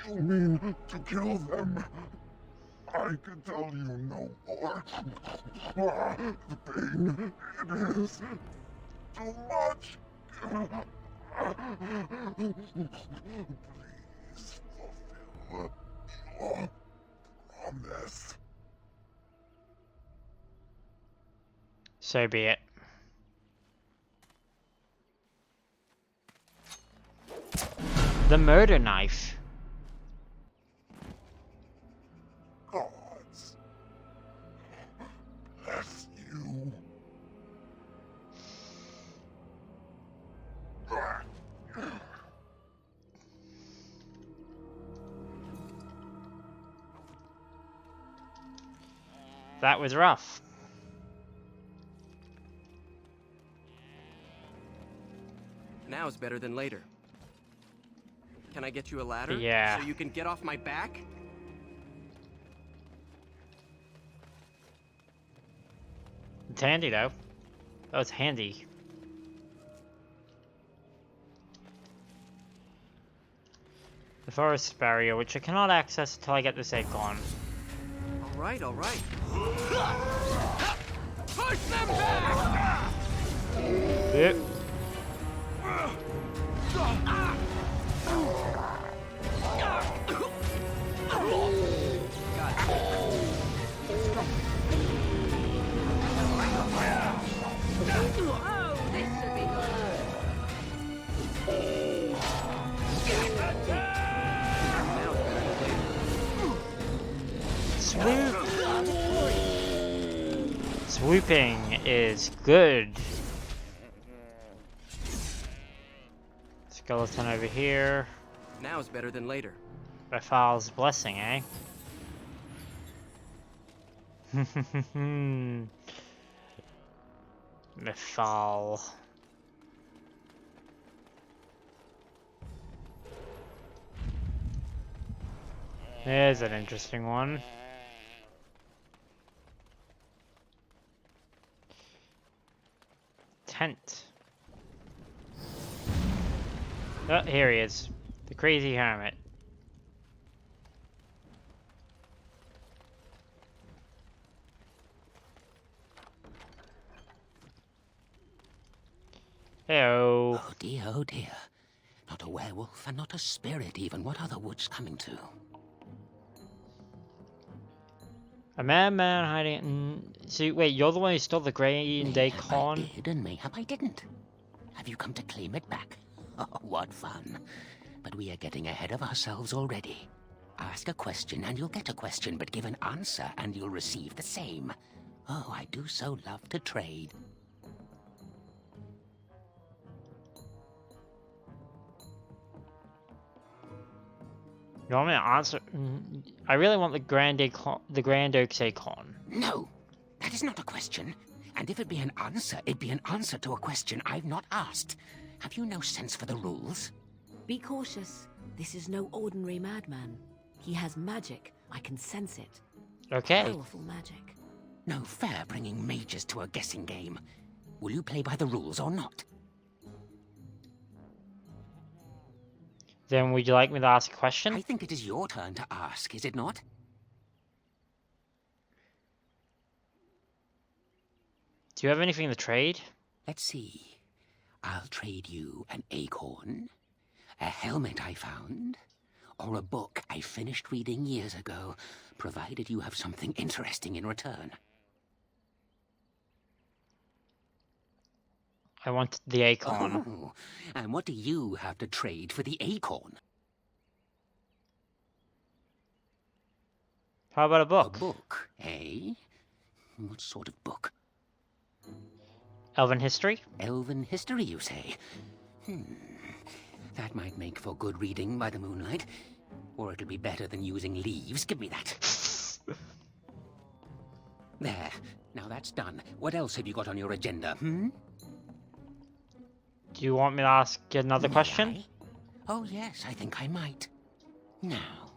C: you mean to kill them. I can tell you no more. The pain, it is too much. Please fulfill your promise.
A: So be it. The murder knife.
C: Gods bless you.
A: That was rough.
O: Now's better than later. Can I get you a ladder?
A: Yeah.
O: So you can get off my back?
A: It's handy though. That was handy. The forest barrier, which I cannot access until I get this acorn.
O: All right, all right. Push them back!
A: Yep. Swoop! Swooping is good. Skeleton over here.
O: Now's better than later.
A: Bafal's blessing, eh? Bafal. There's an interesting one. Tent. Oh, here he is. The crazy hermit. Heyo.
E: Oh dear, oh dear. Not a werewolf and not a spirit even. What are the woods coming to?
A: A madman hiding in... See, wait, you're the one who stole the Grey and Day corn?
E: I did, and mayhap I didn't. Have you come to claim it back? Oh, what fun. But we are getting ahead of ourselves already. Ask a question and you'll get a question, but give an answer and you'll receive the same. Oh, I do so love to trade.
A: You want me to answer? I really want the Grand Oak's acorn.
E: No, that is not a question. And if it be an answer, it'd be an answer to a question I've not asked. Have you no sense for the rules?
V: Be cautious. This is no ordinary madman. He has magic. I can sense it.
A: Okay.
V: Powerful magic.
E: No fair bringing mages to a guessing game. Will you play by the rules or not?
A: Then would you like me to ask a question?
E: I think it is your turn to ask, is it not?
A: Do you have anything to trade?
E: Let's see. I'll trade you an acorn, a helmet I found, or a book I finished reading years ago, provided you have something interesting in return.
A: I want the acorn.
E: Oh, and what do you have to trade for the acorn?
A: How about a book?
E: A book, eh? What sort of book?
A: Elven history?
E: Elven history, you say? That might make for good reading by the moonlight. Or it'll be better than using leaves. Give me that. There. Now that's done. What else have you got on your agenda,
A: Do you want me to ask another question?
E: Oh, yes, I think I might. Now,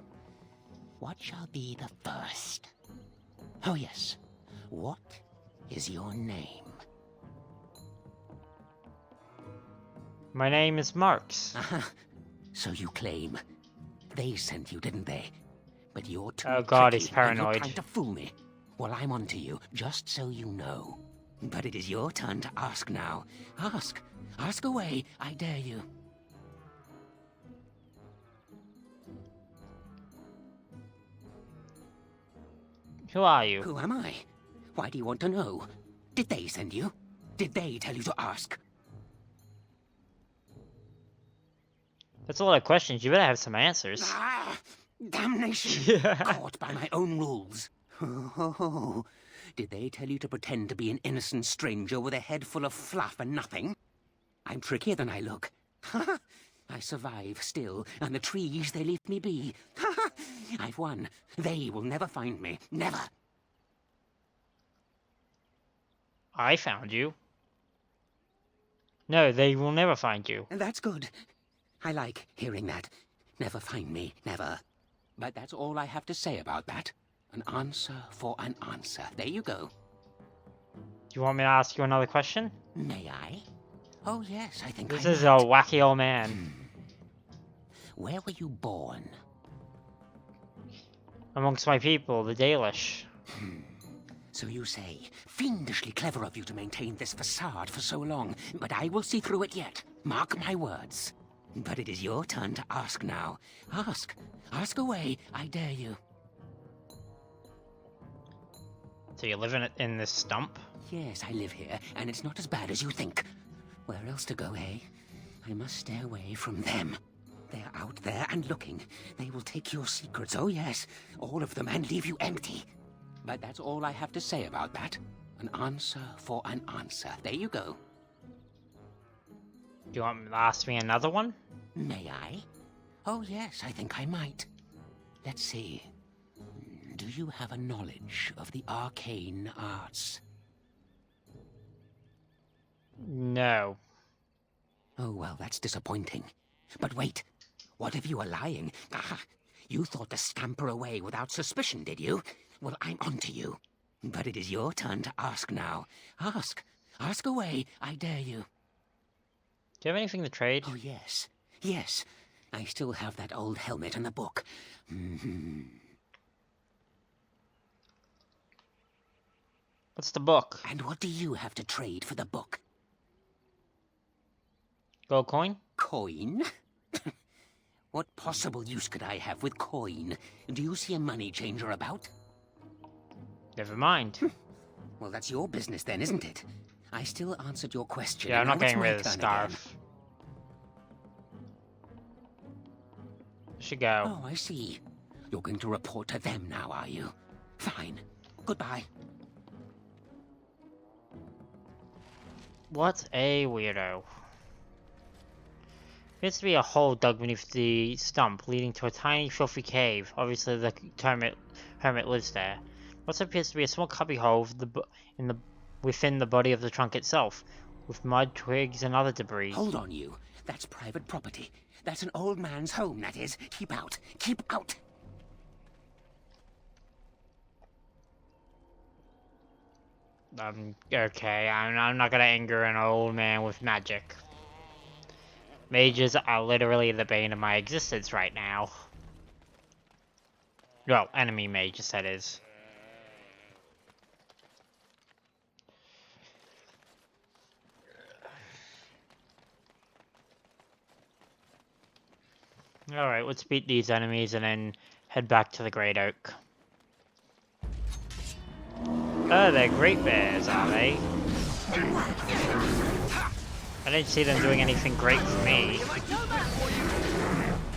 E: what shall be the first? Oh, yes. What is your name?
A: My name is Marx.
E: So you claim. They sent you, didn't they? But you're too
A: Oh god,
E: tricky,
A: he's paranoid.
E: and you're trying to fool me. Well, I'm on to you, just so you know. But it is your turn to ask now. Ask. Ask away, I dare you.
A: Who are you?
E: Who am I? Why do you want to know? Did they send you? Did they tell you to ask?
A: That's a lot of questions. You better have some answers.
E: Ah! Damnation! Caught by my own rules. Oh, did they tell you to pretend to be an innocent stranger with a head full of fluff and nothing? I'm trickier than I look. I survive still, and the trees, they leave me be. I've won. They will never find me. Never.
A: I found you. No, they will never find you.
E: That's good. I like hearing that. Never find me, never. But that's all I have to say about that. An answer for an answer. There you go.
A: Do you want me to ask you another question?
E: May I? Oh, yes, I think
A: This
E: I
A: is
E: might.
A: a wacky old man.
E: Where were you born?
A: Amongst my people, the Dalish.
E: So you say. Fiendishly clever of you to maintain this facade for so long, but I will see through it yet. Mark my words. But it is your turn to ask now. Ask. Ask away, I dare you.
A: So you live in this stump?
E: Yes, I live here, and it's not as bad as you think. Where else to go, eh? I must stay away from them. They're out there and looking. They will take your secrets, oh yes, all of them, and leave you empty. But that's all I have to say about that. An answer for an answer. There you go.
A: Do you want to ask me another one?
E: May I? Oh yes, I think I might. Let's see. Do you have a knowledge of the arcane arts?
A: No.
E: Oh, well, that's disappointing. But wait, what if you are lying? Ah, you thought to scamper away without suspicion, did you? Well, I'm on to you. But it is your turn to ask now. Ask. Ask away, I dare you.
A: Do you have anything to trade?
E: Oh, yes. Yes. I still have that old helmet and the book.
A: What's the book?
E: And what do you have to trade for the book?
A: Gold coin?
E: Coin? What possible use could I have with coin? Do you see a money changer about?
A: Never mind.
E: Well, that's your business then, isn't it? I still answered your question.
A: Yeah, I'm not
E: now it's
A: getting
E: my
A: rid of the
E: turn
A: scarf. Should go.
E: Oh, I see. You're going to report to them now, are you? Fine. Goodbye.
A: What a weirdo. Appears to be a hole dug beneath the stump, leading to a tiny, filthy cave. Obviously, the hermit lives there. What appears to be a small cubbyhole within the body of the trunk itself, with mud, twigs, and other debris.
E: Hold on, you. That's private property. That's an old man's home, that is. Keep out. Keep out.
A: Okay, I'm not gonna anger an old man with magic. Mages are literally the bane of my existence right now. Well, enemy mages, that is. Alright, let's beat these enemies and then head back to the Great Oak. Oh, they're great bears, are they? I didn't see them doing anything great for me.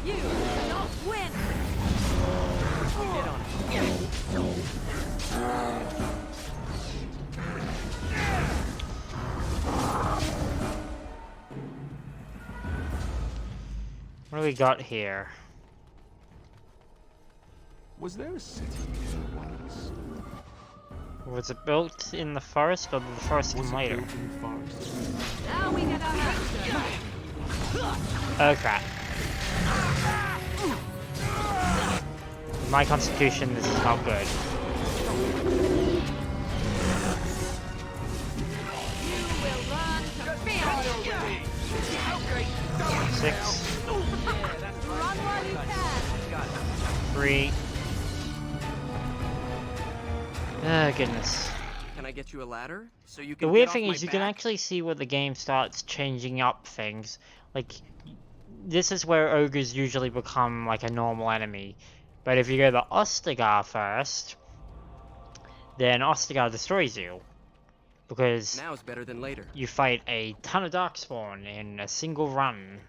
P: You cannot win.
O: Get on it.
A: What do we got here?
D: Was there a city here once?
A: Was it built in the forest or did the forest come later?
D: Built in the forest?
P: Now we get our hands.
A: Oh crap. My constitution, this is not good. Six. 3. Oh goodness.
O: Can I get you a ladder so you
A: The
O: can
A: weird
O: get off
A: thing
O: my
A: is you can
O: back?
A: actually see where the game starts changing up things. Like, this is where ogres usually become like a normal enemy. But if you go to Ostagar first, then Ostagar destroys you. Because
O: Now is better than later.
A: you fight a ton of Darkspawn in a single run.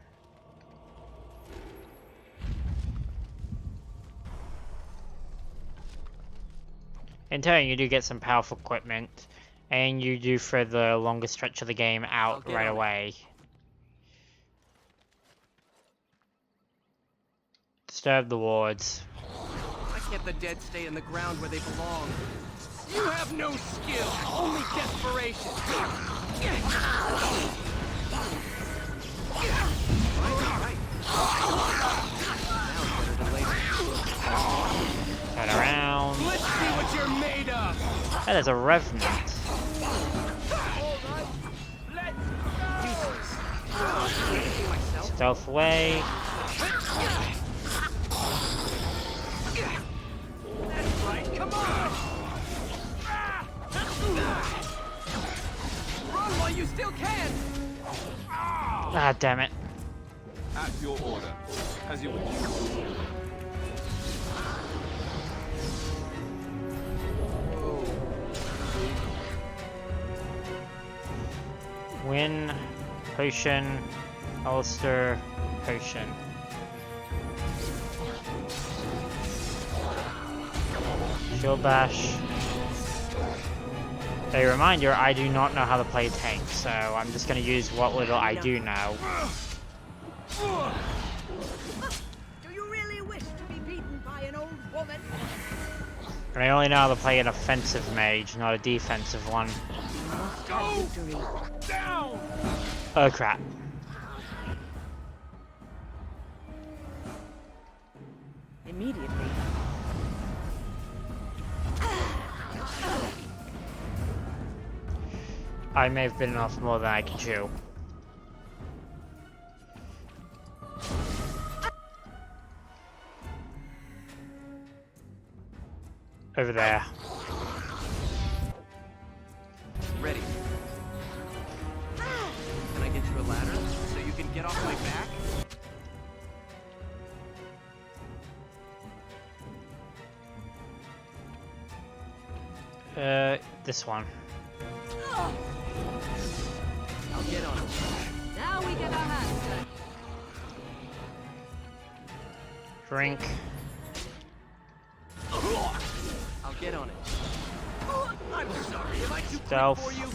A: In turn, you do get some powerful equipment, and you do for the longest stretch of the game out right away. Disturb the wards.
O: Why can't the dead stay in the ground where they belong? You have no skill, only desperation.
A: Turn around.
O: Let's see what you're made of.
A: That is a revenant. Stealth away.
O: That's right, come on! Run while you still can!
A: Ah, damn it.
D: At your order, as you wish.
A: Win, potion, holster, potion. Shield bash. A reminder, I do not know how to play tank, so I'm just going to use what little I do know.
P: Do you really wish to be beaten by an old woman?
A: And I only know how to play an offensive mage, not a defensive one.
O: Go down!
A: Oh crap.
S: Immediately.
A: I may have bitten off more than I can chew. Over there.
O: Ready. Can I get you a ladder so you can get off my back?
A: This one.
O: I'll get on it.
P: Now we get our hands dirty.
A: Drink.
O: I'll get on it. I'm sorry, am I too quick
A: Stealth.
O: for you?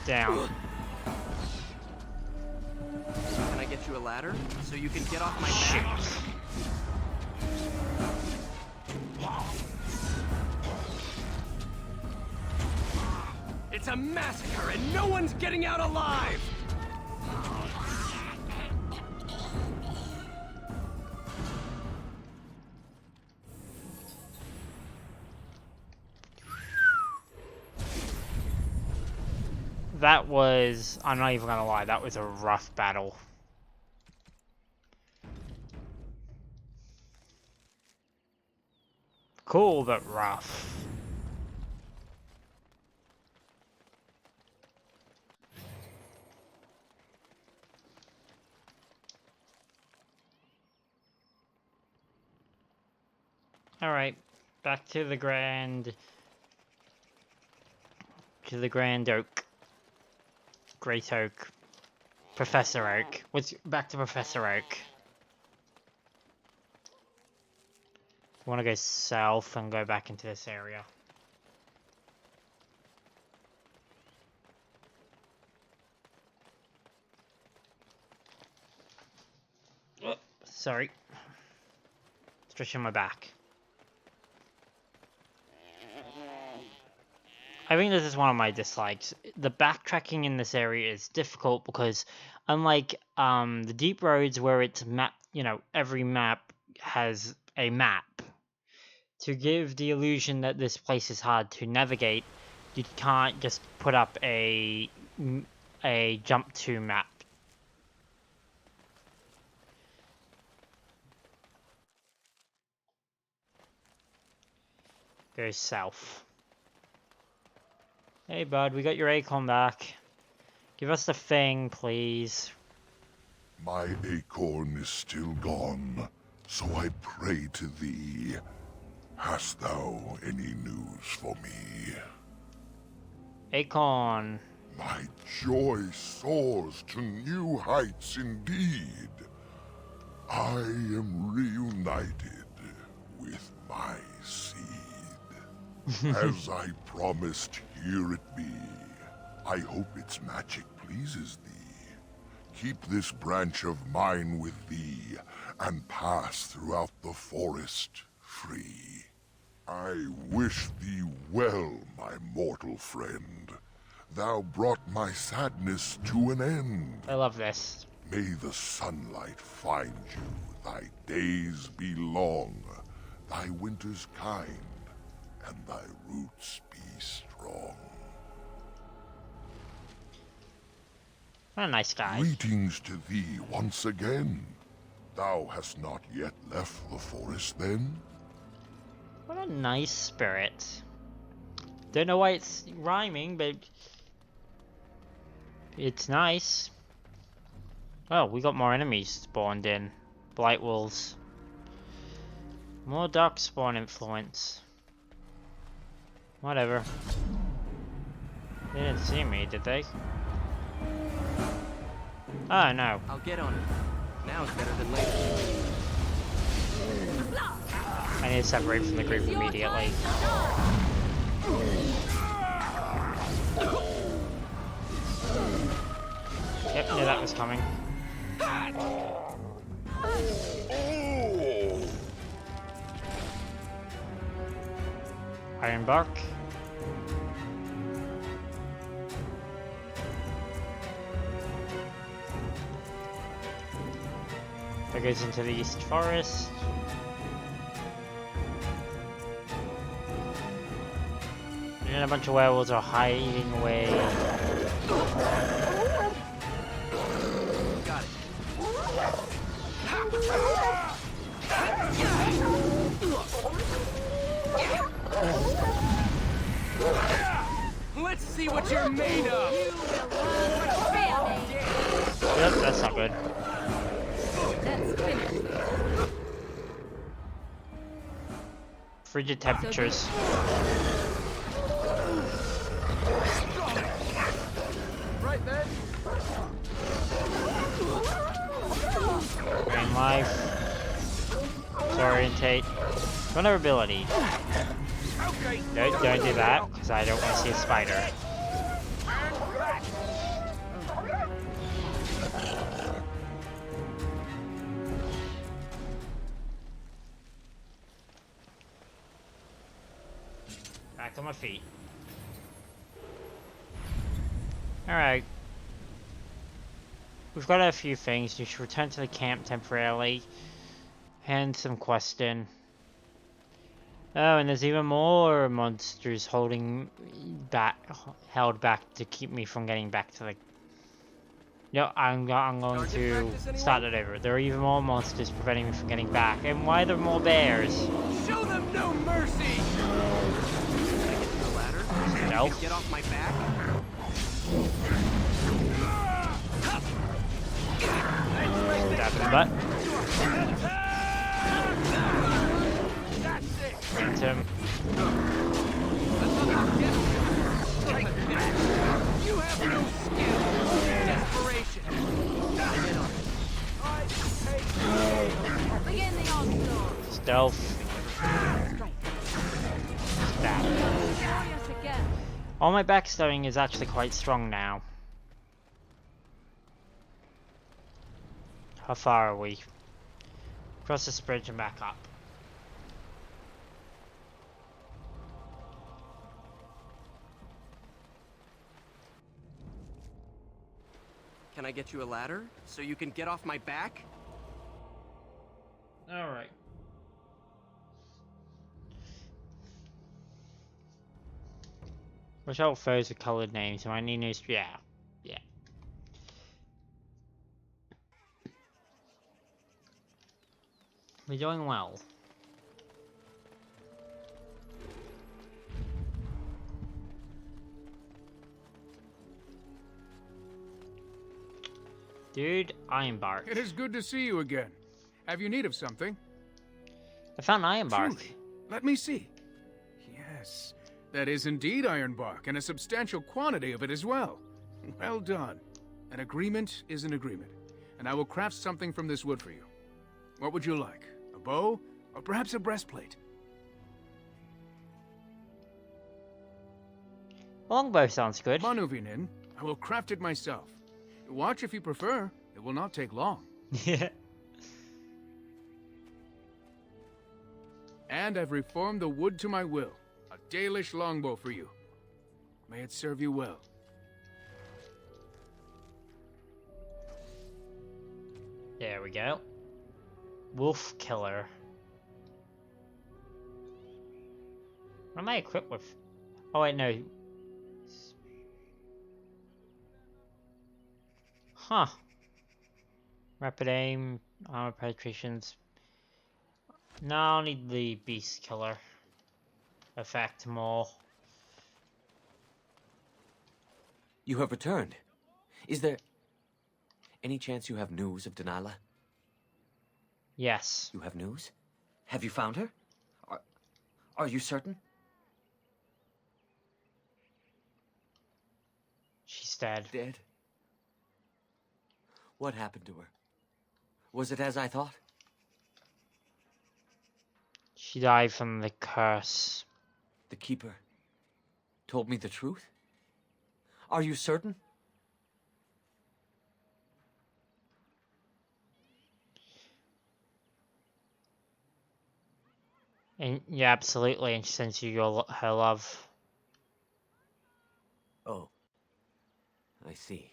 A: Down.
O: Can I get you a ladder so you can get off my back? It's a massacre and no one's getting out alive!
A: That was, I'm not even gonna lie, that was a rough battle. Cool, but rough. Alright, back to the Grand Oak. Great Oak. Professor Oak. Back to Professor Oak. I want to go south and go back into this area. Oh, sorry. Stretching my back. I think this is one of my dislikes. The backtracking in this area is difficult because unlike the deep roads where it's map, every map has a map. To give the illusion that this place is hard to navigate, you can't just put up a jump to map. Go south. Hey bud, we got your acorn back. Give us the thing, please.
C: My acorn is still gone, so I pray to thee. Hast thou any news for me?
A: Acorn.
C: My joy soars to new heights indeed. I am reunited with my seed. As I promised, here it be. I hope its magic pleases thee. Keep this branch of mine with thee, and pass throughout the forest free. I wish thee well, my mortal friend. Thou brought my sadness to an end.
A: I love this.
C: May the sunlight find you, thy days be long, thy winters kind, and thy roots be strong.
A: What a nice guy.
C: Greetings to thee once again. Thou hast not yet left the forest, then?
A: What a nice spirit. Don't know why it's rhyming, but it's nice. Oh, we got more enemies spawned in. Blight wolves. More dark spawn influence. Whatever. They didn't see me, did they? Oh no.
O: I'll get on it. Now it's better than later.
A: I need to separate from the group immediately. Yep, knew that was coming. Iron bark. That goes into the East Forest. And a bunch of werewolves are hiding away.
O: Got it. Let's see what you're made of.
A: Yep, that's not good. Frigid temperatures.
O: Right then.
A: Gain life. Disorientate. Vulnerability. Don't do that, because I don't want to see a spider. Back on my feet. Alright. We've got a few things. You should return to the camp temporarily. Hand some quests in. Oh, and there's even more monsters held back to keep me from getting back to the... No, I'm going to start it over. There are even more monsters preventing me from getting back. And why are there more bears?
O: Show them no mercy! Can I get to the ladder?
A: No.
O: Get off my back?
A: Stab in the butt.
O: That's it!
A: Stealth. Stab. All my backstabbing is actually quite strong now. How far are we? Cross this bridge and back up.
O: Can I get you a ladder so you can get off my back?
A: Alright. Watch out foes with coloured names. My new news. Yeah. Yeah. We're doing well. Dude, Ironbark.
J: It is good to see you again. Have you need of something?
A: I found Ironbark.
J: Truly? Let me see. Yes, that is indeed ironbark, and a substantial quantity of it as well. Well done. An agreement is an agreement, and I will craft something from this wood for you. What would you like? A bow, or perhaps a breastplate?
A: Longbow sounds good.
J: Manuvinin, I will craft it myself. Watch if you prefer. It will not take long.
A: Yeah.
J: And I've reformed the wood to my will. A Dalish longbow for you. May it serve you well.
A: There we go. Wolf Killer. What am I equipped with? Oh wait, no. Huh. Rapid aim, armor penetrations. No, I'll need the beast killer effect more.
Q: You have returned. Is there any chance you have news of Delilah?
A: Yes.
Q: You have news? Have you found her? Are you certain?
A: She's dead.
Q: Dead? What happened to her? Was it as I thought?
A: She died from the curse.
Q: The Keeper told me the truth? Are you certain?
A: And yeah, absolutely, and she sends you her love.
Q: Oh. I see.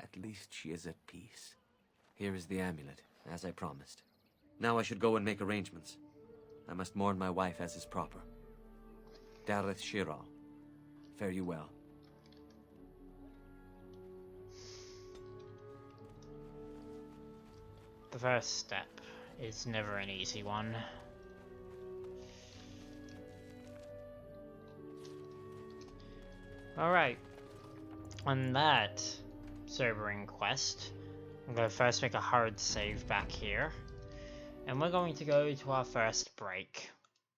Q: At least she is at peace. Here is the amulet, as I promised. Now I should go and make arrangements. I must mourn my wife as is proper. Dareth Shiral, fare you well.
A: The first step is never an easy one. Alright. On that sobering quest, I'm going to first make a hard save back here. And we're going to go to our first break.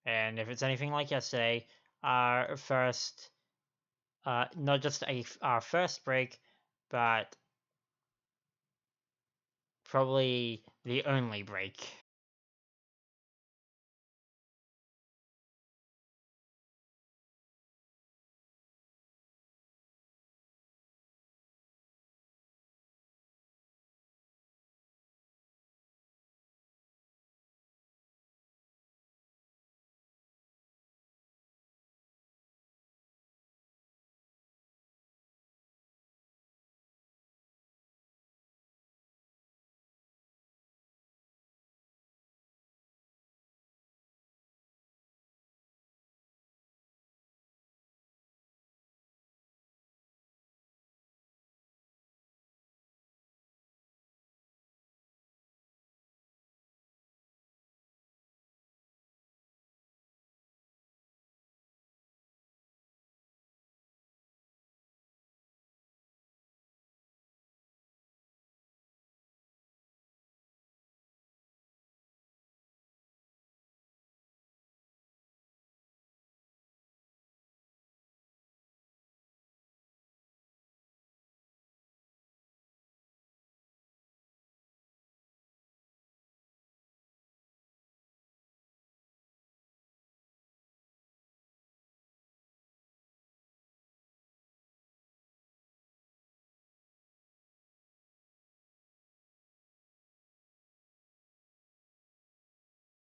A: And if it's anything like yesterday, our first, not just our first break, but probably the only break